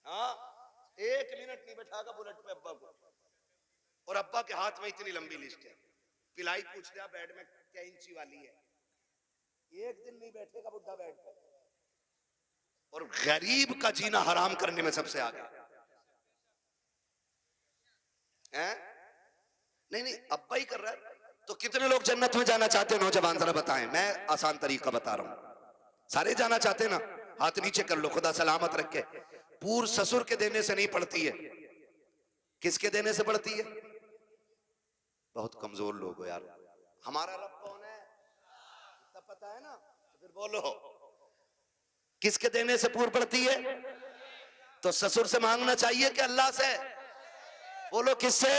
हाँ, 1 मिनट नहीं बैठागा बुलेट पे अब्बा को, और अब्बा के हाथ में इतनी लंबी लिस्ट है। पिलाई पूछ रहा बेड में क्या इंची वाली है, 1 दिन नहीं बैठेगा बुढ़ा बेड पे। और गरीब का जीना हराम करने में सबसे आगे है। नहीं नहीं, अब्बा ही कर रहा है। तो कितने लोग जन्नत में जाना चाहते हैं नौजवान, जरा बताएं। मैं आसान तरीका बता रहा हूं। सारे जाना चाहते हैं ना? हाथ नीचे कर लो, खुदा सलामत रखे। पूर्व ससुर के देने से नहीं पड़ती है, किसके देने से पड़ती है? बहुत कमजोर लोग हो यार। हमारा रब कौन है सब पता है ना? तो फिर बोलो, किसके देने से पूर्व पड़ती है? तो ससुर से मांगना चाहिए कि अल्लाह से? बोलो किससे?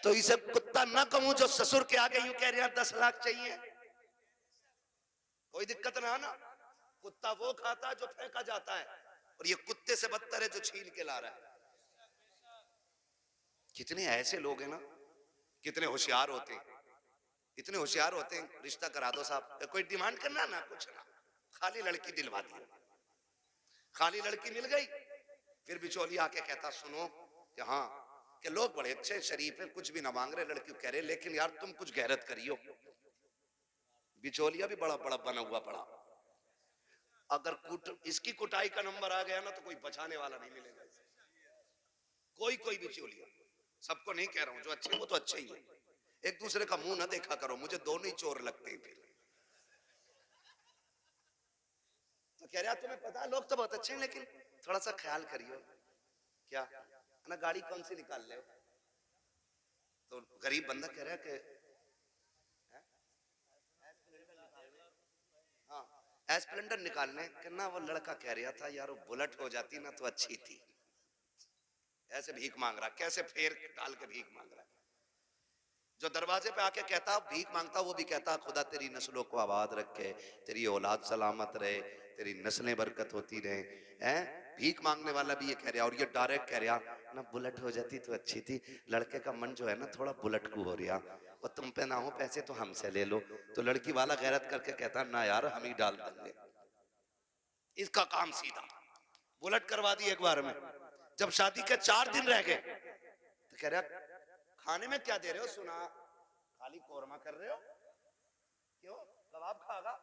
तो इसे कुत्ता ना कहूं जो ससुर के आगे यूं कह रहे हैं 10 लाख चाहिए, कोई दिक्कत ना ना। कुत्ता वो खाता जो फेंका जाता है, और ये कुत्ते से बदतर है जो छीन के ला रहा है। कितने ऐसे लोग हैं ना, कितने होशियार होते हैं, इतने होशियार होते हैं। रिश्ता करा दो साहब, कोई डिमांड करना ना, कुछ ना, खाली लड़की दिलवा दी। खाली लड़की मिल गई, फिर बिचौली आके कहता सुनो कि हाँ, कि लोग बड़े अच्छे शरीफ हैं, कुछ भी ना मांग रहे, लड़की कह रहे लेकिन यार तुम कुछ गैरत करियो। बिचौलिया भी बड़ा बड़ा बना हुआ पड़ा। अगर इसकी कुटाई का नंबर आ गया ना तो कोई बचाने वाला नहीं मिलेगा। कोई बिचौलिया, सबको नहीं कह रहा हूं, जो अच्छे वो तो अच्छे ही है। एक दूसरे का मुंह ना देखा करो, मुझे दोनों ही चोर लगते हैं। फिर तो कह रहा तुम्हें पता लोग तो बहुत अच्छे हैं, लेकिन थोड़ा सा ख्याल करियो। क्या ना, गाड़ी कौन सी निकाल ले? तो गरीब बंदा कह रहा है कि हाँ, एस्प्लेंडर निकालने के ना। वो लड़का कह रहा था यार वो बुलेट हो जाती ना तो अच्छी थी। ऐसे भीख मांग रहा, कैसे फेर डाल के भीख मांग रहा। जो दरवाजे पे आके कहता भीख मांगता, वो भी कहता खुदा तेरी नस्लों को आबाद रखे, तेरी औलाद सलामत रहे, तेरी नस्लें बरकत होती रहे। हैं, भीख मांगने वाला भी ये कह रहा, और ये डायरेक्ट कह रहा ना बुलेट हो जाती तो अच्छी थी। लड़के का मन जो है ना थोड़ा बुलेट को हो रहा, और तुम पे ना हो पैसे तो हमसे ले लो। तो लड़की वाला गैरत करके कहता ना यार हम ही डाल देंगे। इसका काम सीधा, बुलेट करवा दी एक बार में। जब शादी के 4 दिन रह गए तो कह रहा खाने में क्या दे रहे हो? सुना खाली कोरमा कर रहे हो, क्यों कबाब खागा?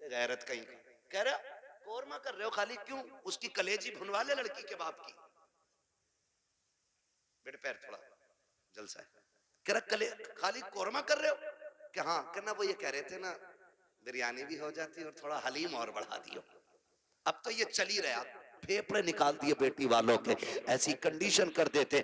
गैरत कहीं का। कह रहा कोरमा कर रहे हो खाली, क्यों? उसकी कलेजी भुनवा ले लड़की के बाप की। बेटे पैर थोड़ा जलसा है। कह रहा खाली कोरमा कर रहे हो? कि हाँ। कहना वो ये कह रहे थे ना बिरयानी भी हो जाती और थोड़ा हलीम और बढ़ा दियो। अब तो ये चल ही रहा, फेफड़े निकाल दिए बेटी वालों के, ऐसी कंडीशन कर देते।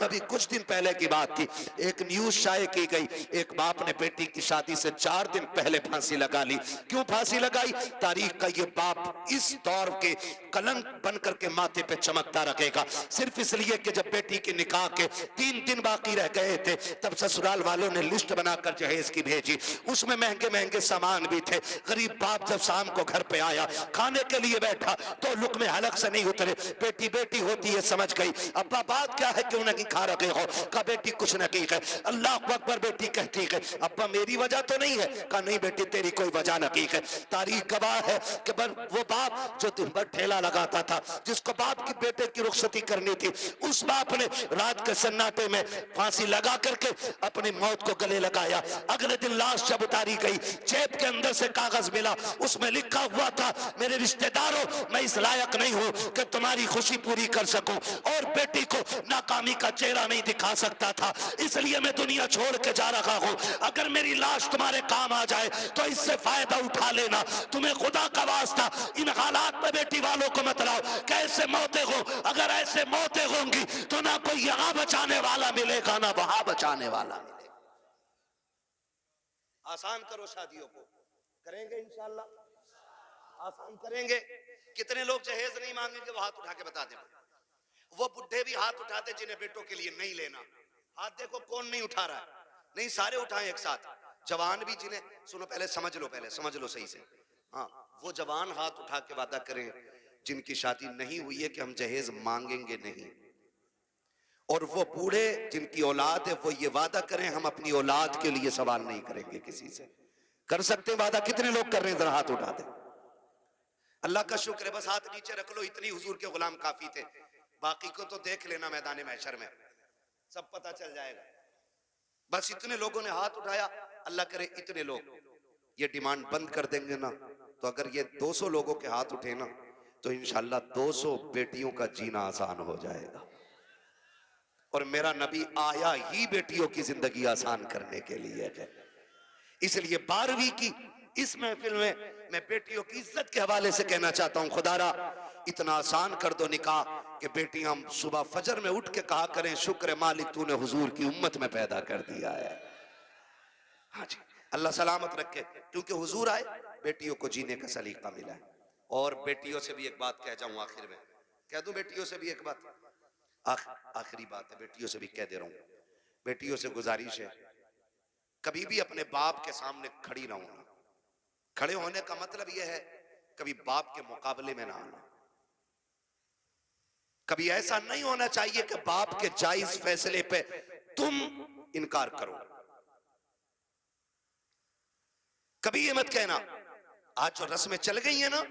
अभी कुछ दिन पहले की बात थी, एक न्यूज शाये की गई, एक बाप ने बेटी की शादी से 4 दिन पहले फांसी लगा ली। क्यों फांसी लगाई? तारीख का ये बाप इस दौर के कलंक बन करके माथे पे चमकता रखेगा, सिर्फ इसलिए कि जब बेटी के निकाह के 3 दिन बाकी रह गए थे तब ससुराल वालों ने लिस्ट बनाकर जहेज की भेजी। उसमें महंगे महंगे सामान भी थे। गरीब बाप जब शाम को घर पे आया, खाने के लिए बैठा तो लुक़्मे हलक से नहीं उतरे। बेटी बेटी होती है समझ गई। अब्बा बात क्या है, क्यों नहीं खा रखे हो? कहा बेटी कुछ न की है। अल्लाह अकबर बेटी कहती है अब्बा मेरी वजह तो नहीं है? कहा नहीं बेटी तेरी कोई वजह न की है। तारीख गवाह है कि वो बाप जो दिन भर ठेला लगाता था, जिसको बाप की बेटे की रुखसती करनी थी, उस बाप ने रात के सन्नाटे में फांसी लगा करके अपनी मौत को गले लगाया। अगले दिन लाश जब उतारी गई, जेब के अंदर से कागज मिला, उसमें लिखा हुआ था मेरे रिश्तेदारों मैं इस लायक नहीं हूं कि तुम्हारी खुशी पूरी कर सकूं, और बेटी को नाकामी का चेहरा नहीं दिखा सकता था, इसलिए मैं दुनिया छोड़ के जा रहा हूं। अगर मेरी लाश तुम्हारे काम आ जाए तो इससे फायदा उठा लेना। तुम्हें खुदा का वास्ता इन हालात में बेटी वालों को मत लाओ। कैसे मौतें हो, अगर ऐसे मौतें होंगी तो ना कोई यहां बचाने वाला मिलेगा ना वहां बचाने वाला मिलेगा। आसान करो शादियों को, करेंगे इंशाल्लाह आसान करेंगे। कितने लोग जहेज नहीं मांगेंगे? वो हाथ उठा के बता दे। वो बुढ़े भी हाथ उठाते जिन्हें बेटों के लिए नहीं लेना। हाथ देखो कौन नहीं उठा रहा है। नहीं सारे उठाएं एक साथ। जवान भी जिन्हें, सुनो पहले समझ लो सही से। हाँ, वो जवान हाथ उठा के वादा करें जिनकी शादी नहीं हुई है कि हम जहेज मांगेंगे नहीं। और वो बूढ़े जिनकी औलाद है वो ये वादा करें हम अपनी औलाद के लिए सवाल नहीं करेंगे किसी से। कर सकते हैं वादा? कितने लोग कर रहे हैं? जरा हाथ उठा दे। अल्लाह का शुक्र है, बस हाथ नीचे रख लो, इतनी हुजूर के गुलाम काफी थे। बाकी को तो देख लेना मैदान महशर में, सब पता चल जाएगा। बस इतने लोगों ने हाथ उठाया, अल्लाह करे इतने लोग ये डिमांड बंद कर देंगे ना, तो अगर ये 200 लोगों के हाथ उठे ना, तो इंशाल्लाह 200 बेटियों का जीना आसान हो जाएगा। और मेरा नबी आया ही बेटियों की जिंदगी आसान करने के लिए है। इसलिए 12वीं की इस महफिल में मैं बेटियों की इज्जत के हवाले से कहना चाहता हूं, खुदारा इतना आसान कर दो निकाह कि बेटियां सुबह फजर में उठ के कहा करें, शुक्र मालिक तूने हुजूर की उम्मत में पैदा कर दिया है। हाँ जी, अल्लाह सलामत रखे, क्योंकि हुजूर आए, बेटियों को जीने का सलीका मिला है। और बेटियों से भी एक बात कह जाऊं आखिर में, कह दूं बेटियों से भी एक बात, आखिरी बात है, बेटियों से भी कह दे रहा हूं, बेटियों से गुजारिश है, कभी भी अपने बाप के सामने खड़ी ना होना। खड़े होने का मतलब यह है कभी बाप के मुकाबले में ना आना। कभी ऐसा नहीं होना चाहिए कि बाप के जायज फैसले पे तुम इनकार करो। कभी ये मत कहना, आज जो रस्में चल गई है ना,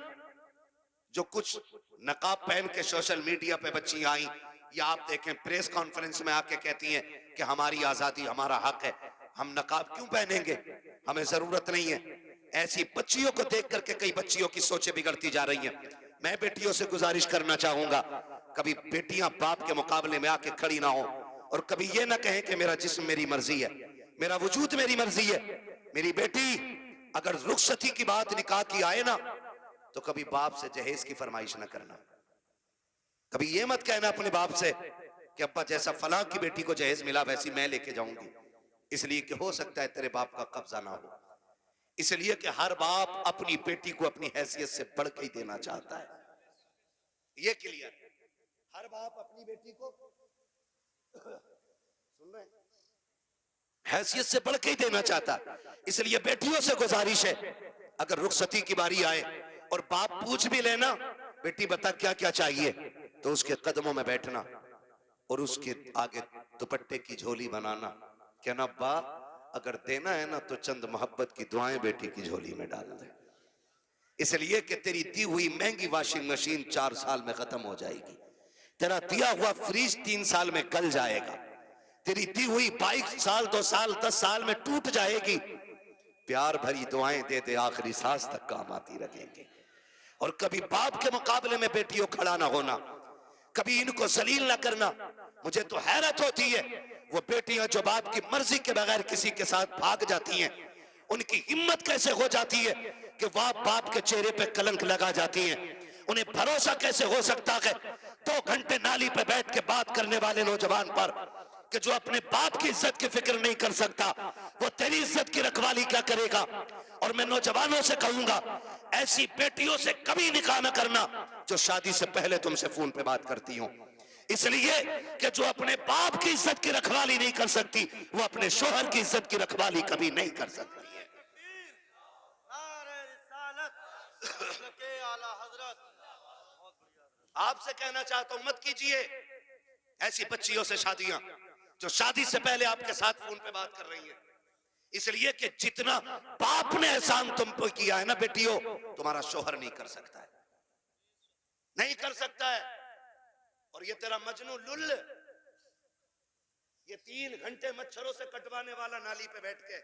जो कुछ नकाब पहन के सोशल मीडिया पे बच्ची आई, या आप देखें प्रेस कॉन्फ्रेंस में आके कहती हैं कि हमारी आजादी हमारा हक है, हम नकाब क्यों पहनेंगे, हमें जरूरत नहीं है। ऐसी बच्चियों को देख करके कई बच्चियों की सोचें बिगड़ती जा रही हैं। मैं बेटियों से गुजारिश करना चाहूंगा, कभी बेटियां बाप के मुकाबले में आके खड़ी ना हो, और कभी ये ना कहें कि मेरा जिस्म मेरी मर्जी है, मेरा वजूद मेरी मर्जी है। मेरी बेटी अगर रुखसती की बात निकाह की आए ना, तो कभी बाप से जहेज की फरमाइश ना करना। कभी ये मत कहना अपने बाप से कि अब्बा जैसा फलां की बेटी को जहेज मिला वैसी मैं लेके जाऊंगी, इसलिए कि हो सकता है तेरे बाप का कब्जा ना हो। इसलिए कि हर बाप अपनी बेटी को अपनी हैसियत से बढ़ के ही देना चाहता है। ये क्लियर, हर बाप अपनी बेटी को सुन रहे हैं, हैसियत से बढ़ के ही देना चाहता। इसलिए बेटियों से गुजारिश है, अगर रुखसती की बारी आए और बाप पूछ भी लेना बेटी बता क्या क्या चाहिए, तो उसके कदमों में बैठना और उसके आगे दुपट्टे की झोली बनाना, कहना अब्बा अगर देना है ना तो चंद मोहब्बत की दुआएं बेटी की झोली में डाल दे, इसलिए कि तेरी दी हुई महंगी वॉशिंग मशीन 4 साल में खत्म हो जाएगी, तेरा दिया हुआ फ्रिज 3 साल में गल जाएगा, तेरी दी हुई बाइक साल 2 साल 10 साल में टूट जाएगी। प्यार भरी दुआएं दे दे आखिरी सांस तक काम आती रहेंगी। और कभी बाप के मुकाबले में बेटियों खड़ा ना होना, कभी इनको जलील ना करना। मुझे तो हैरत होती है वो बेटियां जो बाप की मर्जी के बगैर किसी के साथ भाग जाती हैं, उनकी हिम्मत कैसे हो जाती है कि वह बाप के चेहरे पे कलंक लगा जाती हैं। उन्हें भरोसा कैसे हो सकता है 2 घंटे नाली पे बैठ के बात करने वाले नौजवान पर कि जो अपने बाप की इज्जत की फिक्र नहीं कर सकता, वो तेरी इज्जत की रखवाली क्या करेगा। और मैं नौजवानों से कहूंगा, ऐसी बेटियों से कभी निकाह न करना जो शादी से पहले तुमसे फोन पे बात करती हो, इसलिए कि जो अपने बाप की इज्जत की रखवाली नहीं कर सकती, वो अपने शोहर की इज्जत की रखवाली कभी नहीं कर सकती है। आपसे कहना चाहता हूं, मत कीजिए ऐसी बच्चियों से शादियां जो शादी से पहले आपके साथ फोन पे बात कर रही हैं, इसलिए कि जितना बाप ने एहसान तुम पे किया है ना बेटियों, तुम्हारा शोहर नहीं कर सकता है, नहीं कर सकता है। और ये तेरा मजनू लुल, ये 3 घंटे मच्छरों से कटवाने वाला नाली पे बैठ के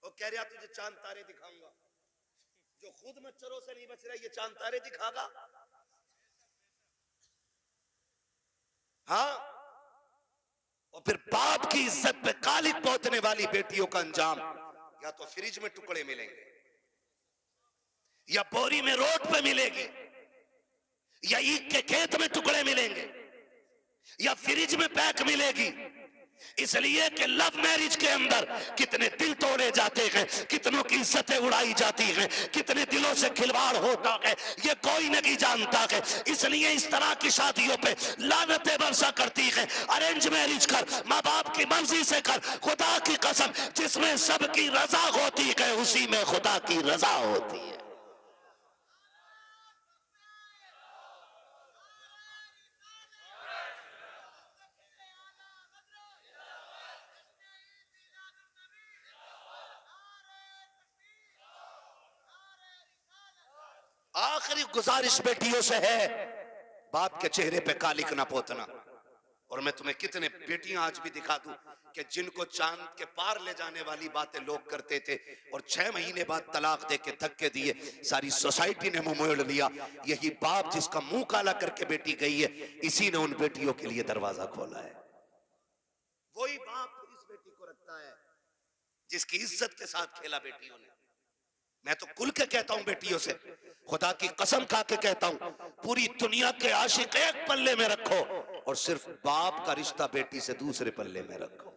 वो कह रहा तुझे चांद तारे दिखाऊंगा, जो खुद मच्छरों से नहीं बच रहा ये चांद तारे दिखागा। हाँ, और फिर बाप की इज्जत पे कालिक पोतने वाली बेटियों का अंजाम या तो फ्रिज में टुकड़े मिलेंगे, या बोरी में रोड पे मिलेगी, या ईख के खेत में टुकड़े मिलेंगे, या फ्रिज में पैक मिलेगी। इसलिए कि लव मैरिज के अंदर कितने दिल तोड़े जाते हैं, कितनों की इज्जतें उड़ाई जाती हैं, कितने दिलों से खिलवाड़ होता है, ये कोई नहीं जानता है। इसलिए इस तरह की शादियों पे लानतें बरसा करती है। अरेंज मैरिज कर, माँ बाप की मर्जी से कर, खुदा की कसम जिसमें सबकी रजा होती है उसी में खुदा की रजा होती है। आखिरी गुजारिश बेटियों से है, बाप के चेहरे पे कालिक ना पोतना। और मैं तुम्हें कितने बेटियां आज भी दिखा दूं कि जिनको चांद के पार ले जाने वाली बातें लोग करते थे और 6 महीने बाद तलाक दे के धक्के दिए, सारी सोसाइटी ने मुंह मोड़ लिया। यही बाप जिसका मुंह काला करके बेटी गई है, इसी ने उन बेटियों के लिए दरवाजा खोला है। वही बाप इस बेटी को रखता है जिसकी इज्जत के साथ खेला बेटियों ने। मैं तो खुल के कहता हूं बेटियों से, खुदा की कसम खा के कहता हूं, पूरी दुनिया के आशिक एक पल्ले में रखो और सिर्फ बाप का रिश्ता बेटी से दूसरे पल्ले में रखो।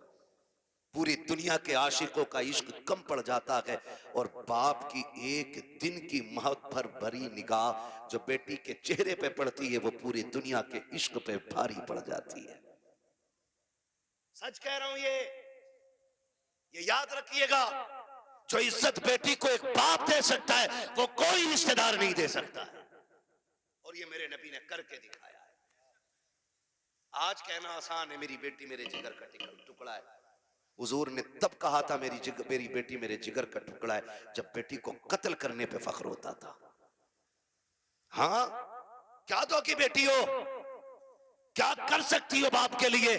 पूरी दुनिया के आशिकों का इश्क कम पड़ जाता है और बाप की एक दिन की मोहब्बत भरी निगाह जो बेटी के चेहरे पे पड़ती है, वो पूरी दुनिया के इश्क पे भारी पड़ जाती है। सच कह रहा हूं, ये याद रखिएगा, जो इज्जत बेटी को एक बाप दे सकता है वो कोई रिश्तेदार नहीं दे सकता है। और ये मेरे नबी ने करके दिखाया है। आज कहना आसान है, मेरी बेटी मेरे जिगर का टुकड़ा है। हुजूर ने तब कहा था मेरी बेटी मेरे जिगर का टुकड़ा है, जब बेटी को कत्ल करने पे फख्र होता था। हाँ, क्या दो की बेटी हो, क्या कर सकती हो बाप के लिए,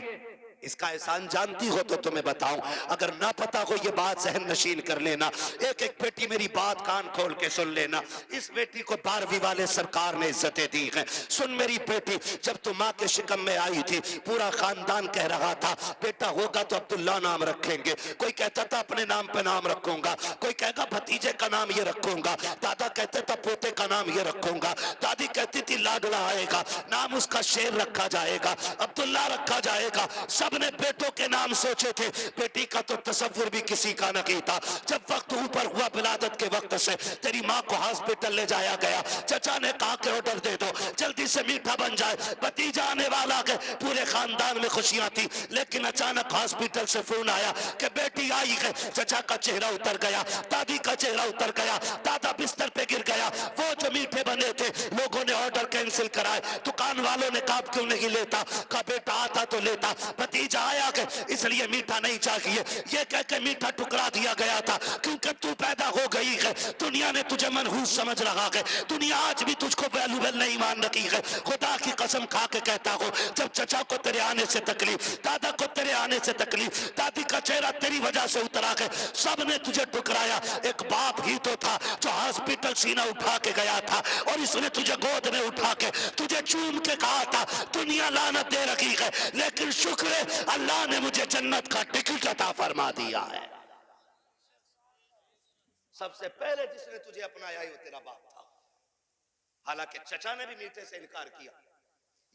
इसका एहसान जानती हो तो तुम्हें बताऊं, अगर ना पता हो ये बात जहन नशीन कर लेना। एक एक बेटी मेरी बात कान खोल के सुन लेना। इस बेटी को 12वीं वाले सरकार ने इज्जतें दी हैं। सुन मेरी बेटी, जब तू माँ के शिकम में आई थी, पूरा खानदान कह रहा था बेटा होगा तो अब्दुल्ला नाम रखेंगे। कोई कहता था अपने नाम पे नाम रखूंगा, कोई कहेगा भतीजे का नाम ये रखूंगा, दादा कहते था पोते का नाम ये रखूंगा, दादी कहती थी लाडला आएगा, नाम उसका शेर रखा जाएगा, अब्दुल्ला रखा जाएगा। सबने बेटों के नाम सोचे थे, बेटी का तो तसव्वुर भी किसी का नहीं था। जब वक्त ऊपर हुआ विलादत के वक्त से, तेरी माँ को हॉस्पिटल ले जाया गया। चचा ने कहा कि ऑर्डर दे दो, जल्दी से मीठा बन जाए, भतीजा आने वाला है। पूरे खानदान में खुशियां थी, लेकिन अचानक हॉस्पिटल से फोन आया कि बेटी आई है। चचा का चेहरा उतर गया, दादी का चेहरा उतर गया, दादा बिस्तर पे गिर गया। वो जो मीठे बने थे, लोगों ने ऑर्डर कैंसिल कराए। दुकान वालों ने कहा क्यों नहीं लेता, कहा बेटा आता तो लेता, भतीजा आया कि इसलिए मीठा नहीं चाहिए। ये कह के मीठा टुकरा दिया गया था, क्योंकि तू पैदा हो गई है। दुनिया ने तुझे मनहूस समझ रहा है, दुनिया आज भी तुझको वैल्यूएबल नहीं मान रही है। खुदा की कसम खा के कहता हूं, जब चचा को तेरे आने से तकलीफ, दादा को तेरे आने से तकलीफ, दादी का चेहरा तेरी वजह से उतरा है, सब ने तुझे टुकराया। एक बाप ही तो था जो हॉस्पिटल सीना उठा के गया था और इसने तुझे गोद में उठा के तुझे चूम के कहा था दुनिया लानत दे रखी है, लेकिन शुक्र है अल्लाह ने मुझे जन्नत का टिकट अता फरमा दिया है। सबसे पहले जिसने तुझे अपनाया वो तेरा बाप था। हालांकि चचा ने भी मीठे से इनकार किया,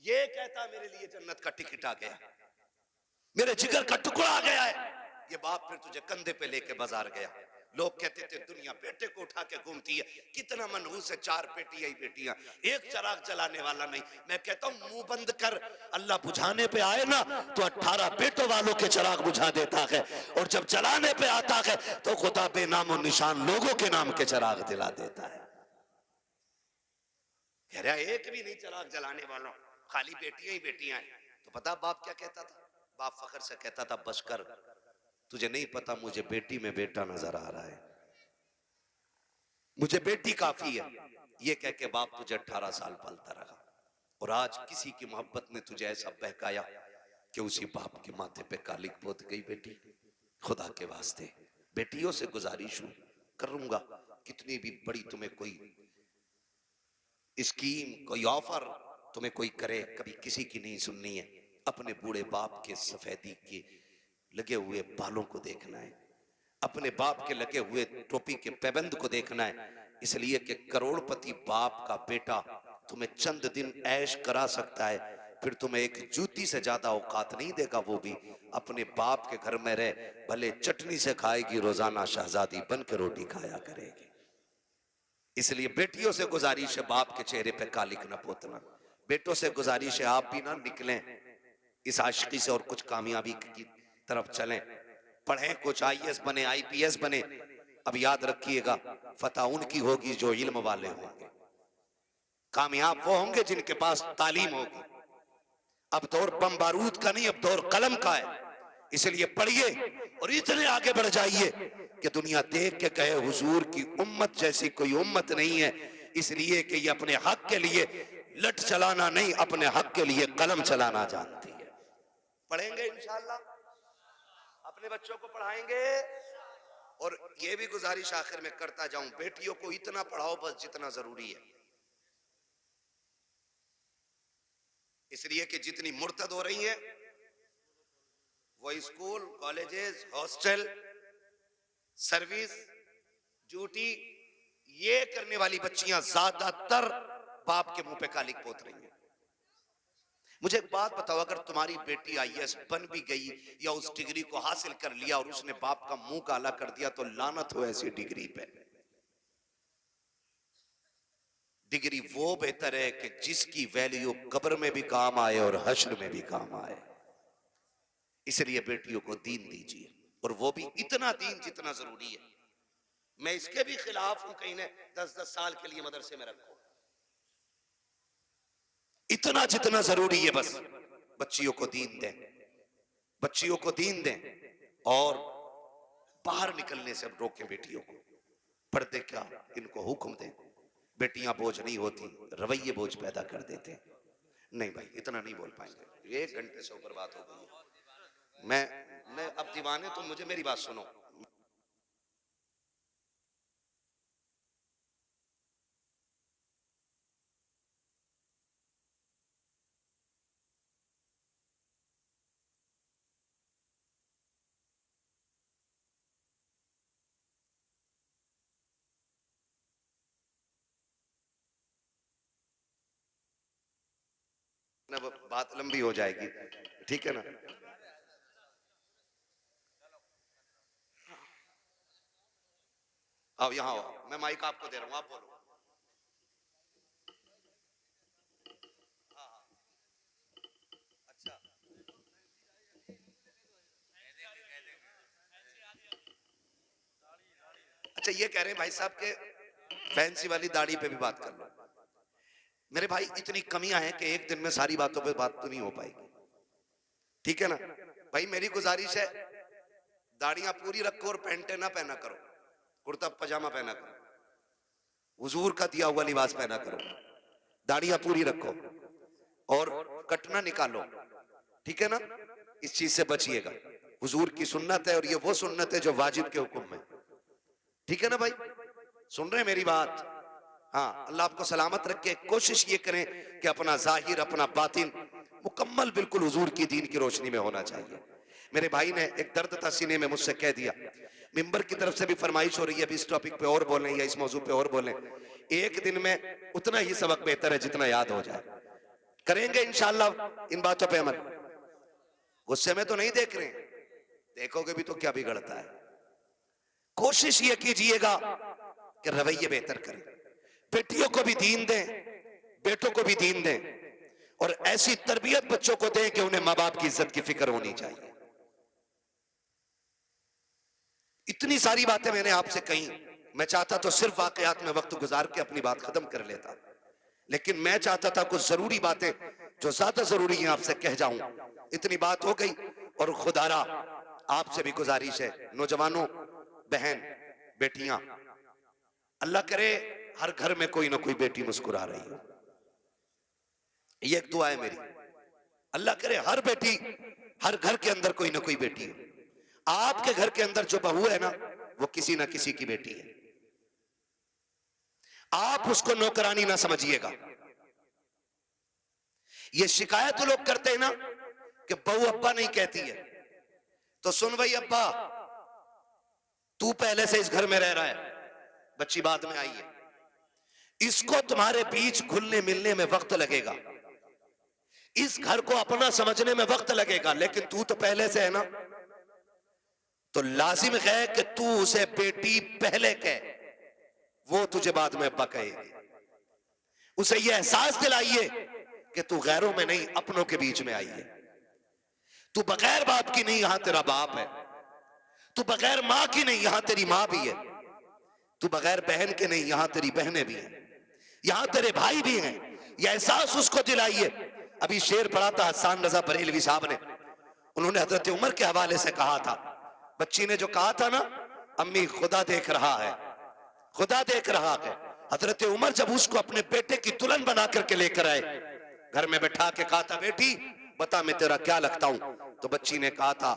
ये कहता मेरे लिए जन्नत का टिकट आ गया, मेरे जिगर का टुकड़ा आ गया है। ये बाप फिर तुझे कंधे पे लेके बाजार गया। लोग कहते थे दुनिया बेटे को उठा के घूमती है, कितना मनहूस है, 4 बेटियां ही बेटियां, एक चिराग जलाने वाला नहीं। मैं कहता हूं मुंह बंद कर, अल्लाह बुझाने पे आए ना तो 18 बेटों वालों के चिराग बुझा देता है, और जब जलाने पे आता है तो खुदा बेनामो निशान लोगों के नाम के चिराग दिला देता है। कह रहा एक भी नहीं चिराग जलाने वालों, खाली बेटियां ही बेटियां हैं। तो पता बाप क्या कहता था? बाप फखर से कहता था बस कर, तुझे नहीं पता मुझे बेटी में बेटा नजर आ रहा है, मुझे बेटी काफी है। ये कह के बाप तुझे 18 साल पालता रहा, और आज किसी की मोहब्बत ने तुझे ऐसा बहकाया कि उसी बाप के माथे पे कालिक पोत गई बेटी। खुदा के वास्ते बेटियों से गुजारिश करूंगा, कितनी भी बड़ी तुम्हें कोई स्कीम, कोई ऑफर तुम्हें कोई करे, कभी किसी की नहीं सुननी है। अपने बूढ़े बाप के सफेदी के लगे हुए बालों को देखना है, अपने बाप के लगे हुए टोपी के पैबंद को देखना है, इसलिए कि करोड़पति बाप का बेटा तुम्हें चंद दिन ऐश करा सकता है, फिर तुम्हें एक जूती से ज्यादा औकात नहीं देगा। वो भी अपने बाप के घर में रह, भले चटनी से खाएगी, रोजाना शहजादी बन के रोटी खाया करेगी। इसलिए बेटियों से गुजारिश है बाप के चेहरे पे कालिक न पोतना। बेटों से गुजारिश है आप भी ना निकलें इस आशिकी से और कुछ कामयाबी की तरफ चलें, पढ़ें, कुछ IAS बने, IPS बने। अब याद रखिएगा फतह उनकी होगी जो इल्म वाले होंगे, कामयाब वो होंगे जिनके पास तालीम होगी। अब दौर बम बारूद का नहीं, अब दौर कलम का है। इसलिए पढ़िए और इतने आगे बढ़ जाइए कि दुनिया देख के कहे हुजूर की उम्मत जैसी कोई उम्मत नहीं है। इसलिए कि ये अपने हक के लिए लठ चलाना नहीं, अपने हक के लिए कलम चलाना जानती है। पढ़ेंगे इंशाअल्लाह, अपने बच्चों को पढ़ाएंगे। और ये भी गुजारिश आखिर में करता जाऊं, बेटियों को इतना पढ़ाओ बस जितना जरूरी है, इसलिए कि जितनी मुर्तद हो रही हैं वो school, colleges, hostel, service, duty, ये करने वाली बच्चियां ज्यादातर बाप के मुंह पे कालिक पोत रही हैं। मुझे एक बात बताओ, अगर तुम्हारी बेटी आईएएस बन भी गई या उस डिग्री को हासिल कर लिया और उसने बाप का मुंह काला कर दिया, तो लानत हो ऐसी डिग्री पे। डिग्री वो बेहतर है कि जिसकी वैल्यू कब्र में भी काम आए और हश्र में भी काम आए। इसलिए बेटियों को दीन दीजिए, और वो भी इतना दीन जितना जरूरी है। मैं इसके भी खिलाफ हूं कहीं ने 10-10 साल के लिए मदरसे में रखो, इतना जितना जरूरी है बस बच्चियों को दीन दें, बच्चियों को दीन दें, और बाहर निकलने से रोकें बेटियों को। पर्दे क्या, इनको हुक्म दें। बेटियां बोझ नहीं होती, रवैये बोझ पैदा कर देते हैं। नहीं भाई, इतना नहीं बोल पाएंगे, 1 घंटे से ऊपर बात हो गई है। मैं अब दीवाने, तुम मुझे मेरी बात सुनो। ना बात लंबी हो जाएगी, ठीक है ना। आओ यहाँ आओ, मैं माइक आपको दे रहा हूँ, आप बोलो। अच्छा, अच्छा ये कह रहे हैं भाई साहब के फैंसी वाली दाढ़ी पे भी बात कर लो। मेरे भाई इतनी कमियां हैं कि एक दिन में सारी बातों पे बात तो नहीं हो पाएगी, ठीक है ना भाई। मेरी गुजारिश है, दाढ़ियां पूरी रखो और पैंटे ना पहना करो, कुर्ता पजामा पहना करो, हुजूर का दिया हुआ लिबास पहना करो, दाढ़ियां पूरी रखो और कटना निकालो, ठीक है ना। इस चीज से बचिएगा, हुजूर की सुन्नत है और ये वो सुन्नत है जो वाजिब के हुक्म में, ठीक है ना भाई। सुन रहे हैं मेरी बात? हाँ, अल्लाह आपको सलामत रखे। कोशिश ये करें कि अपना जाहिर, अपना बातिन मुकम्मल बिल्कुल हुजूर की दीन की रोशनी में होना चाहिए। मेरे भाई ने एक दर्द था सीने में, मुझसे कह दिया, मिंबर की तरफ से भी फरमाइश हो रही है अभी इस टॉपिक पे और बोलें या इस मौजू पे और बोलें। एक दिन में उतना ही सबक बेहतर है जितना याद हो जाए। करेंगे इंशाअल्लाह इन बातों पे अमल। गुस्से में तो नहीं देख रहे, देखोगे भी तो क्या बिगड़ता है। कोशिश ये कीजिएगा कि रवैये बेहतर करें, बेटियों को भी दीन दें, बेटों को भी दीन दें, और ऐसी तरबियत बच्चों को दें कि उन्हें माँ बाप की इज्जत की फिक्र होनी चाहिए। इतनी सारी बातें मैंने आपसे कही, मैं चाहता तो सिर्फ वाकयात में वक्त गुजार के अपनी बात खत्म कर लेता, लेकिन मैं चाहता था कुछ जरूरी बातें जो ज्यादा जरूरी हैं आपसे कह जाऊं। इतनी बात हो गई, और खुदारा आपसे भी गुजारिश है, नौजवानों, बहन, बेटियां, अल्लाह करे हर घर में कोई ना कोई बेटी मुस्कुरा रही हो, ये एक दुआ है मेरी। अल्लाह करे हर बेटी, हर घर के अंदर कोई ना कोई बेटी हो। आपके घर के अंदर जो बहू है ना, वो किसी ना किसी की बेटी है। आप उसको नौकरानी ना समझिएगा। ये शिकायत लोग करते हैं ना कि बहू अब्बा नहीं कहती है, तो सुन भाई अब्बा, तू पहले से इस घर में रह रहा है, बच्ची बाद में आई है, इसको तुम्हारे बीच घुलने मिलने में वक्त लगेगा, इस घर को अपना समझने में वक्त लगेगा, लेकिन तू तो पहले से है ना, तो लाजिम है कि तू उसे बेटी पहले कह, वो तुझे बाद में अब्बा कहेगी। उसे यह एहसास दिलाइए कि तू गैरों में नहीं, अपनों के बीच में आई है। तू बगैर बाप की नहीं, यहां तेरा बाप है। तू बगैर मां की नहीं, यहां तेरी मां भी है। तू बगैर बहन के नहीं, यहां तेरी बहनें भी हैं, यहां तेरे भाई भी हैं। यह एहसास उसको दिलाइए। अभी शेर पढ़ा था हसन रजा बरेलवी साहब ने, उन्होंने हजरत उमर के हवाले से कहा था, बच्ची ने जो कहा था ना, अम्मी खुदा देख रहा है, खुदा देख रहा है, हजरत उमर जब उसको अपने बेटे की दुल्हन बना करके लेकर आए, घर में बैठा के कहा था, बेटी बता मैं तेरा क्या लगता हूं? तो बच्ची ने कहा था,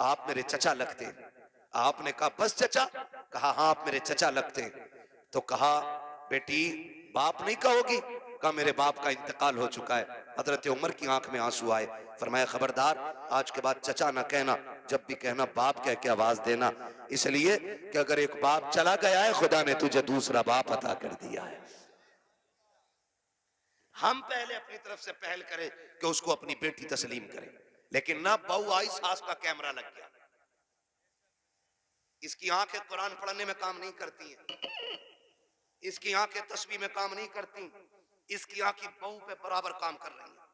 आप मेरे चचा लगते हैं। आपने कहा बस चचा? कहा हाँ आप मेरे चचा लगते हैं। तो कहा बेटी बाप नहीं कहोगी? कहा मेरे बाप का इंतकाल हो चुका है। हजरत उमर की आंख में आंसू आए। फरमाया खबरदार आज के बाद चचा ना कहना, जब भी कहना बाप कह के आवाज देना, इसलिए कि अगर एक बाप चला गया है खुदा ने तुझे दूसरा बाप अता कर दिया है। हम पहले अपनी तरफ से पहल करें कि उसको अपनी बेटी तस्लीम करें, लेकिन ना बहू आई सास का कैमरा लग गया। इसकी आंखें कुरान पढ़ने में काम नहीं करती हैं, इसकी आंखें तस्बीह में काम नहीं करती, इसकी आंखें बहू पे बराबर काम कर रही हैं,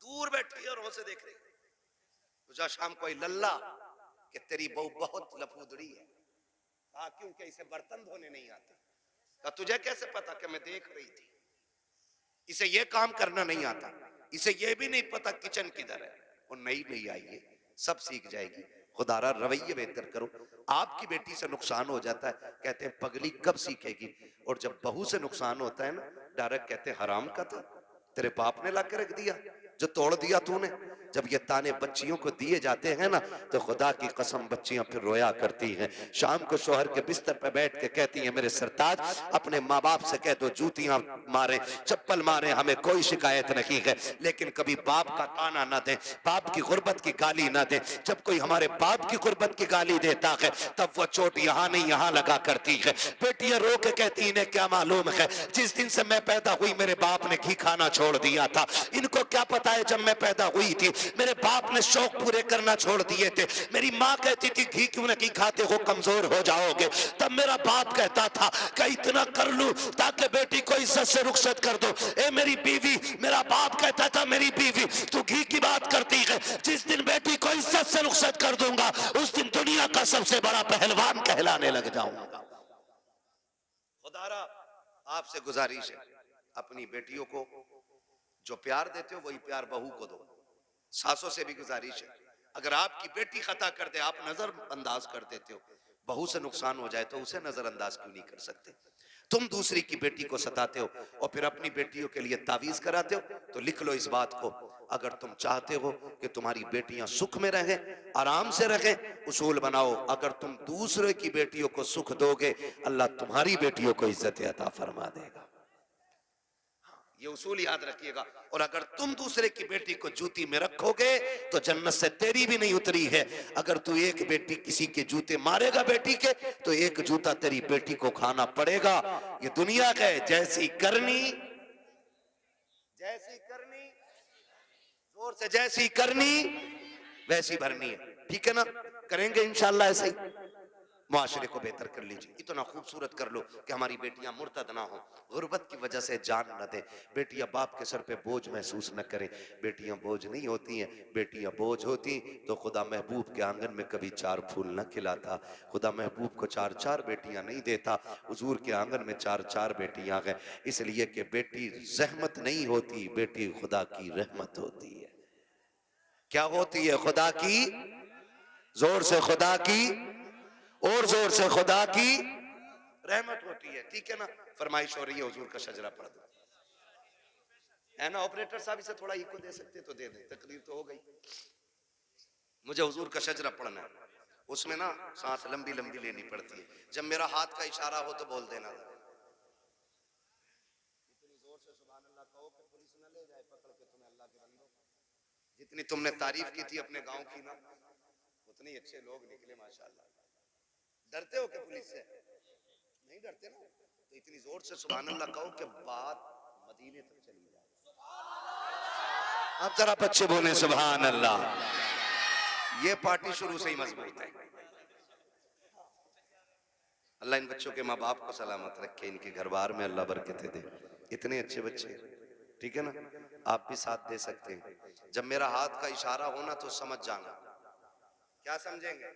दूर बैठी है और उसे देख रही है। तुझा शाम कोई लल्ला कि तेरी बहू बहुत लफूदड़ी है। कहा क्योंकि इसे बर्तन धोने नहीं आते। कहा तुझे कैसे पता? कि मैं देख रही थी। इसे ये काम करना नहीं आता, इसे ये भी नहीं पता किचन किधर है। और नई नई आई है, सब सीख जाएगी। खुदारा रवैये बेहतर करो। आपकी बेटी से नुकसान हो जाता है, कहते हैं पगली कब सीखेगी। और जब बहू से नुकसान होता है ना, डायरेक्ट कहते हैं हराम का था, तेरे बाप ने ला के रख दिया जो तोड़ दिया तूने। जब ये ताने बच्चियों को दिए जाते हैं ना, तो खुदा की कसम बच्चियां फिर रोया करती हैं। शाम को शोहर के बिस्तर पर बैठ के कहती हैं, मेरे सरताज अपने माँ बाप से कह दो जूतियां मारे चप्पल मारे, हमें कोई शिकायत नहीं है, लेकिन कभी बाप का ताना ना दे, बाप की गुर्बत की गाली ना दे। जब कोई हमारे बाप की गुर्बत की गाली देता है तब वो चोट यहाँ नहीं यहाँ लगा करती है। बेटियां रो के कहती इन्हें क्या मालूम है, जिस दिन से मैं पैदा हुई मेरे बाप ने घी खाना छोड़ दिया था। इनको क्या पता है जब मैं पैदा हुई थी मेरे बाप ने शौक पूरे करना छोड़ दिए थे। मेरी माँ कहती थी घी क्यों नहीं खाते हो, कमजोर हो जाओगे। तब मेरा बाप कहता था कि इतना कर लूं ताकि बेटी को इज्जत से रुखसत कर दो। ए मेरी बीवी, मेरा बाप कहता था मेरी बीवी तू घी की बात करती है, जिस दिन बेटी को इज्जत से रुखसत कर दूंगा उस दिन दुनिया का सबसे बड़ा पहलवान कहलाने लग जाऊंगा। खुदारा आपसे गुजारिश है, अपनी बेटियों को जो प्यार देते हो वही प्यार बहू को दो। सासों से भी गुजारिश है, अगर आपकी बेटी खता कर दे आप नजरअंदाज कर देते हो, बहू से नुकसान हो जाए तो उसे नजरअंदाज क्यों नहीं कर सकते? तुम दूसरी की बेटी को सताते हो और फिर अपनी बेटियों के लिए तावीज कराते हो। तो लिख लो इस बात को, अगर तुम चाहते हो कि तुम्हारी बेटियां सुख में रहें, आराम से रहें, उसूल बनाओ, अगर तुम दूसरे की बेटियों को सुख दोगे अल्लाह तुम्हारी बेटियों को इज्जत अता फरमा देगा। ये उसूल याद रखिएगा। और अगर तुम दूसरे की बेटी को जूती में रखोगे तो जन्नत से तेरी भी नहीं उतरी है। अगर तू एक बेटी किसी के जूते मारेगा बेटी के तो एक जूता तेरी बेटी को खाना पड़ेगा। ये दुनिया का है, जैसी करनी जोर से जैसी करनी वैसी भरनी है। ठीक है ना? करेंगे इंशाल्लाह ऐसे ही, मुआशरे को बेहतर कर लीजिए। इतना खूबसूरत कर लो कि हमारी बेटियां मुर्तद ना हो, गुर्बत की वजह से जान न दे, बेटियां बाप के सर पे बोझ महसूस न करें। बेटियां बोझ नहीं होती हैं, बेटियां बोझ होती तो खुदा महबूब के आंगन में कभी 4 फूल न खिलाता, खुदा महबूब को 4-4 बेटियां नहीं देता। हुजूर के आंगन में 4-4 बेटियां हैं, इसलिए कि बेटी जहमत नहीं होती, बेटी खुदा की रहमत होती है। क्या होती है? खुदा की, जोर से खुदा की और जोर से खुदा की रहमत होती है। ठीक है ना? फरमाइश हो रही है हुजूर का शजरा पढ़ दो, है ना? ऑपरेटर साहब इसे थोड़ा इको दे सकते तो दे दे, तकरीर तो हो गई। मुझे हुजूर का शजरा पढ़ना है, उसमें ना सांस लंबी लंबी लेनी पड़ती है। जब मेरा हाथ का इशारा हो तो बोल देना। इतनी जोर से सुभान अल्लाह कहो कि पुलिस न ले जाए पकड़ के तुम्हें। अल्लाह के बंदो, जितनी तुमने तारीफ की थी अपने गांव की ना, उतने अच्छे लोग निकले माशाल्लाह। डरते हो कि पुलिस से? नहीं डरते ना? तो इतनी जोर से सुभान अल्लाह कहो कि बात मदीने तक चली जाए। अब जरा बच्चे बोले सुभान अल्लाह। ये पार्टी शुरू से ही मजबूत है। अल्लाह इन बच्चों के माँ बाप को सलामत रखे, इनके घर बार में अल्लाह बरकतें दे। इतने अच्छे बच्चे, ठीक है ना? आप भी साथ दे सकते हैं। जब मेरा हाथ का इशारा होना तो समझ जाना। क्या समझेंगे?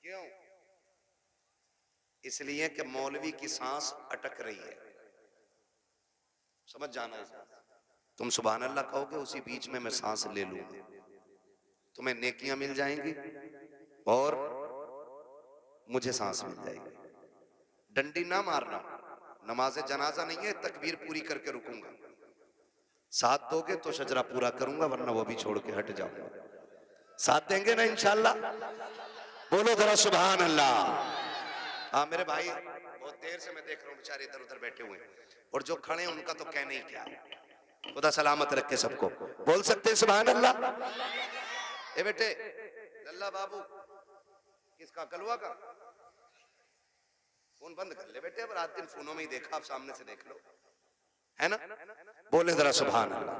क्यों? इसलिए कि मौलवी की सांस अटक रही है, समझ जाना। तुम सुभान अल्लाह कहोगे, उसी बीच में मैं सांस ले लूंगा, तुम्हें नेकियां मिल जाएंगी और मुझे सांस मिल जाएगी। डंडी ना मारना, नमाज जनाजा नहीं है, तकबीर पूरी करके रुकूंगा, साथ दोगे तो शजरा पूरा करूंगा, वरना वो भी छोड़ के हट जाऊंगा। साथ देंगे ना इंशाल्लाह? बोलो जरा सुभान अल्लाह। हाँ मेरे भाई, बहुत देर से मैं देख रहा हूँ बेचारे इधर उधर बैठे हुए हैं, और जो खड़े हैं उनका तो कहने ही क्या है। खुदा सलामत रखे सबको। बोल सकते हैं सुभान अल्लाह? ए बेटे लल्ला बाबू, किसका? कलवा का फोन बंद कर ले बेटे, अब रात दिन फोनों में ही देखा, आप सामने से देख लो, है ना? बोले जरा सुभान अल्लाह।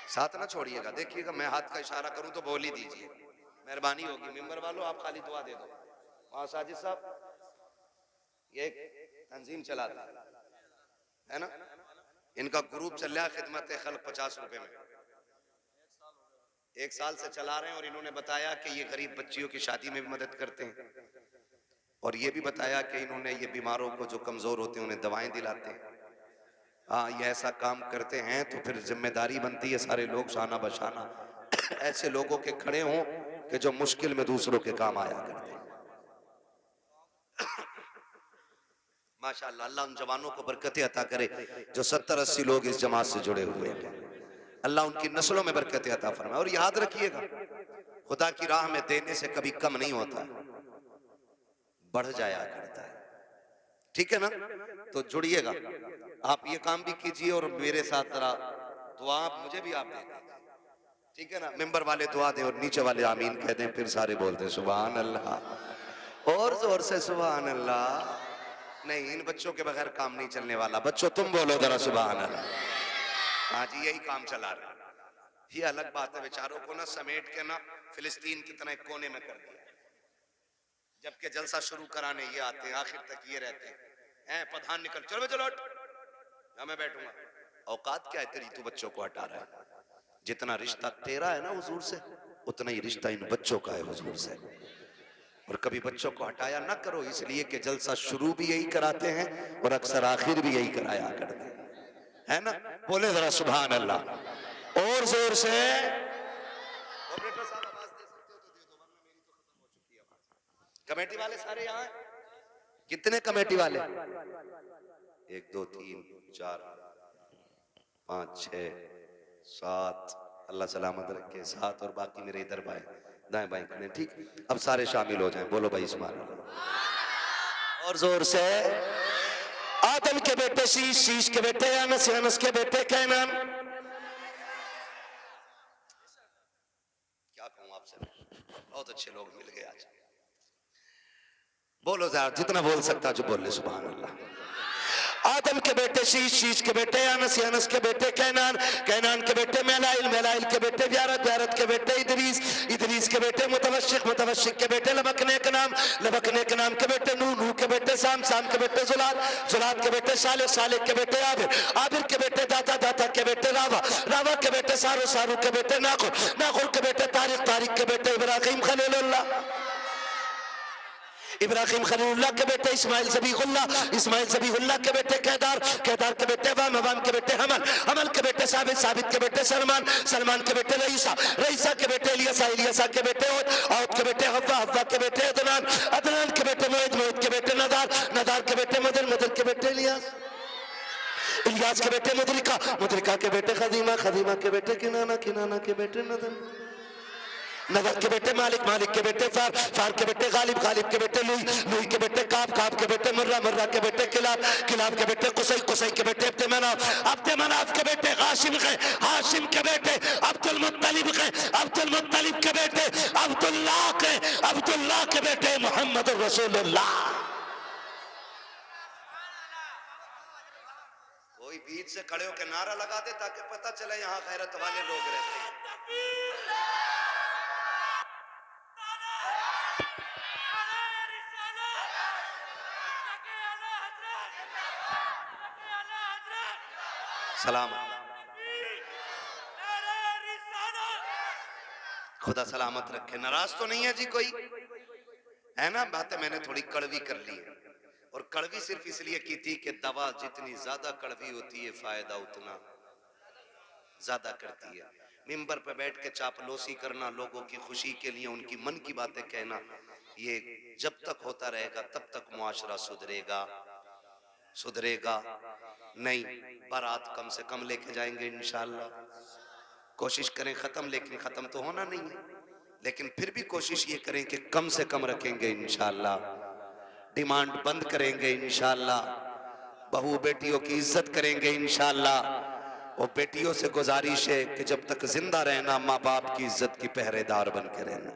साथ ना छोड़िएगा, देखिएगा मैं हाथ का इशारा करूं तो बोल ही दीजिए, मेहरबानी होगी। मेंबर वालों आप खाली दुआ दे दो। वहां साजिद साहब ये तंजीम चलाता है ना, इनका ग्रुप चल रहा है खिदमत खल्क 50 रुपए में, 1 साल से चला रहे हैं। और इन्होंने बताया कि ये गरीब बच्चियों की शादी में भी मदद करते हैं, और ये भी बताया कि इन्होंने ये बीमारों को जो कमजोर होते हैं उन्हें दवाएं दिलाते हैं। हाँ, ये ऐसा काम करते हैं तो फिर जिम्मेदारी बनती है सारे लोग शाना बशाना ऐसे लोगों के खड़े हों कि जो मुश्किल में दूसरों के काम आया करते हैं। माशाअल्लाह, अल्लाह उन जवानों को बरकतें अता करे जो 70-80 लोग इस जमात से जुड़े हुए हैं। अल्लाह उनकी नस्लों में बरकतें अता फरमाए। और याद रखिएगा, खुदा की राह में देने से कभी कम नहीं होता, बढ़ जाया करता है। ठीक है ना? तो जुड़िएगा, आप ये काम भी कीजिए और मेरे साथ जरा दुआ मुझे भी आप दें, ठीक है ना? मेंबर वाले दुआ दें और नीचे वाले आमीन कह दें, फिर सारे बोलते सुभान अल्लाह, और जोर से सुभान अल्लाह। नहीं, इन बच्चों के बगैर काम नहीं चलने वाला। बच्चों तुम बोलो जरा सुभान अल्लाह। हाँ जी, यही काम चला रहे हैं। ये अलग बात है, बेचारों को ना समेट के ना फिलिस्तीन की तरह कोने में कर दिया, जबकि जलसा शुरू कराने ये आते हैं, आखिर तक ये रहते हैं। प्रधान निकल, चलो चलो मैं बैठूंगा। औकात क्या है तेरी, तू बच्चों को हटा रहा है। जितना रिश्ता तेरा है ना हुजूर से, उतना ही रिश्ता इन बच्चों का है हुजूर से। और कभी बच्चों को हटाया ना करो, इसलिए कि जलसा शुरू भी यही कराते हैं और अक्सर आखिर भी यही कराया करते हैं, है ना? बोले जरा सुभान अल्लाह और जोर से। ऑपरेटर साहब आवाज दे सकते हो तो दे दो, वरना मेरी तो खत्म हो चुकी है आवाज। कमेटी वाले सारे यहाँ हैं? कितने कमेटी वाले? 1 2 3 4 5 6 7, अल्लाह सलामत रखे, 7, और बाकी मेरे इधर बाएं दाएं बाएं खड़े। ठीक, अब सारे शामिल हो जाएं। बोलो भाई सुभान अल्लाह और जोर से। आदम के बेटे शीश, शीश के बेटे अनस, अनस के बेटे कैनान। क्या कहूं आपसे, बहुत अच्छे लोग मिल गए आज। बोलो जरा, जितना बोल सकता जो बोल ले सुभान अल्लाह। आदम के बेटे शीश, शीश के बेटे अनस, अनस के बेटे कैनान, कैनान के बेटे मेलाइल, मेलाइल के बेटे व्यारत, व्यारत के बेटे इदरीस, इदरीस के बेटे मुतवशिक, मुतवशिक के बेटे लबकने के नाम, लबकने के नाम के बेटे नूह, नूह के बेटे साम, साम के बेटे जुलाद, जुलाद के बेटे साले, साले के बेटे आबिर, आबिर के बेटे दाता, दाता के बेटे रावा, रावा के बेटे सारू, सारू के बेटे नाखुर, नाखुर के बेटे तारिक, तारिक के बेटे इब्राहिम खलीलुल्लाह, इब्राहिम खलीलुल्लाह के बेटे इस्माइल ज़बीहुल्लाह, इस्माइल ज़बीहुल्लाह के बेटे केदार, केदार के बेटे वाम, वाम के बेटे हमल, हमल के बेटे साबित, साबित के बेटे सलमान, सलमान के बेटे रईसा, रईसा के बेटे इलियासा, इलियासा के बेटे औद, औद के बेटे हव्वा, हव्वा के बेटे अदनान, अदनान के बेटे मोइद, मोइद के बेटे नदार, नदार के बेटे मदर, मदर के बेटे इलियास, इलियास के बेटे मुदरिका, मुदरिका के बेटे खदीमा, खदीमा के बेटे किनाना, किनाना के बेटे नदन, नदर के बेटे मालिक, मालिक के बेटे फार, फार के बेटे गालिब, गालिब के बेटे लुई, लुई के बेटे काब, काब के बेटे मुर्रा, मुर्रा के बेटे किलाब, किलाब के बेटे कुसै, कुसै के बेटे अब्द मनाफ, अब्द मनाफ के बेटे हाशिम के, हाशिम के बेटे अब्दुल मुत्तलिब के, अब्दुल मुत्तलिब के बेटे अब्दुल्लाह के, अब्दुल्लाह के बेटे मोहम्मद रसूलुल्लाह। कोई बीच से खड़े होकर नारा लगा दे ताकि पता चले यहाँ गैरत वाले लोग रहते हैं। सलाम, खुदा सलामत रखे। नाराज तो नहीं है जी कोई, है ना? बातें मैंने थोड़ी कड़वी कर ली है, और कड़वी सिर्फ इसलिए की थी कि दवा जितनी ज्यादा कड़वी होती है फायदा उतना ज्यादा करती है। मिंबर पे बैठ के चापलूसी करना, लोगों की खुशी के लिए उनकी मन की बातें कहना, ये जब तक होता रहेगा तब तक मुआशरा सुधरेगा। सुधरेगा नहीं, बारात कम से कम लेके जाएंगे इंशाअल्लाह। कोशिश करें खत्म, लेकिन खत्म तो होना नहीं है, लेकिन फिर भी कोशिश ये करें कि कम से कम रखेंगे इंशाअल्लाह। डिमांड बंद करेंगे इंशाअल्लाह। बहू बेटियों की इज्जत करेंगे इंशाअल्लाह। और बेटियों से गुजारिश है कि जब तक जिंदा रहना माँ बाप की इज्जत की पहरेदार बन के रहना।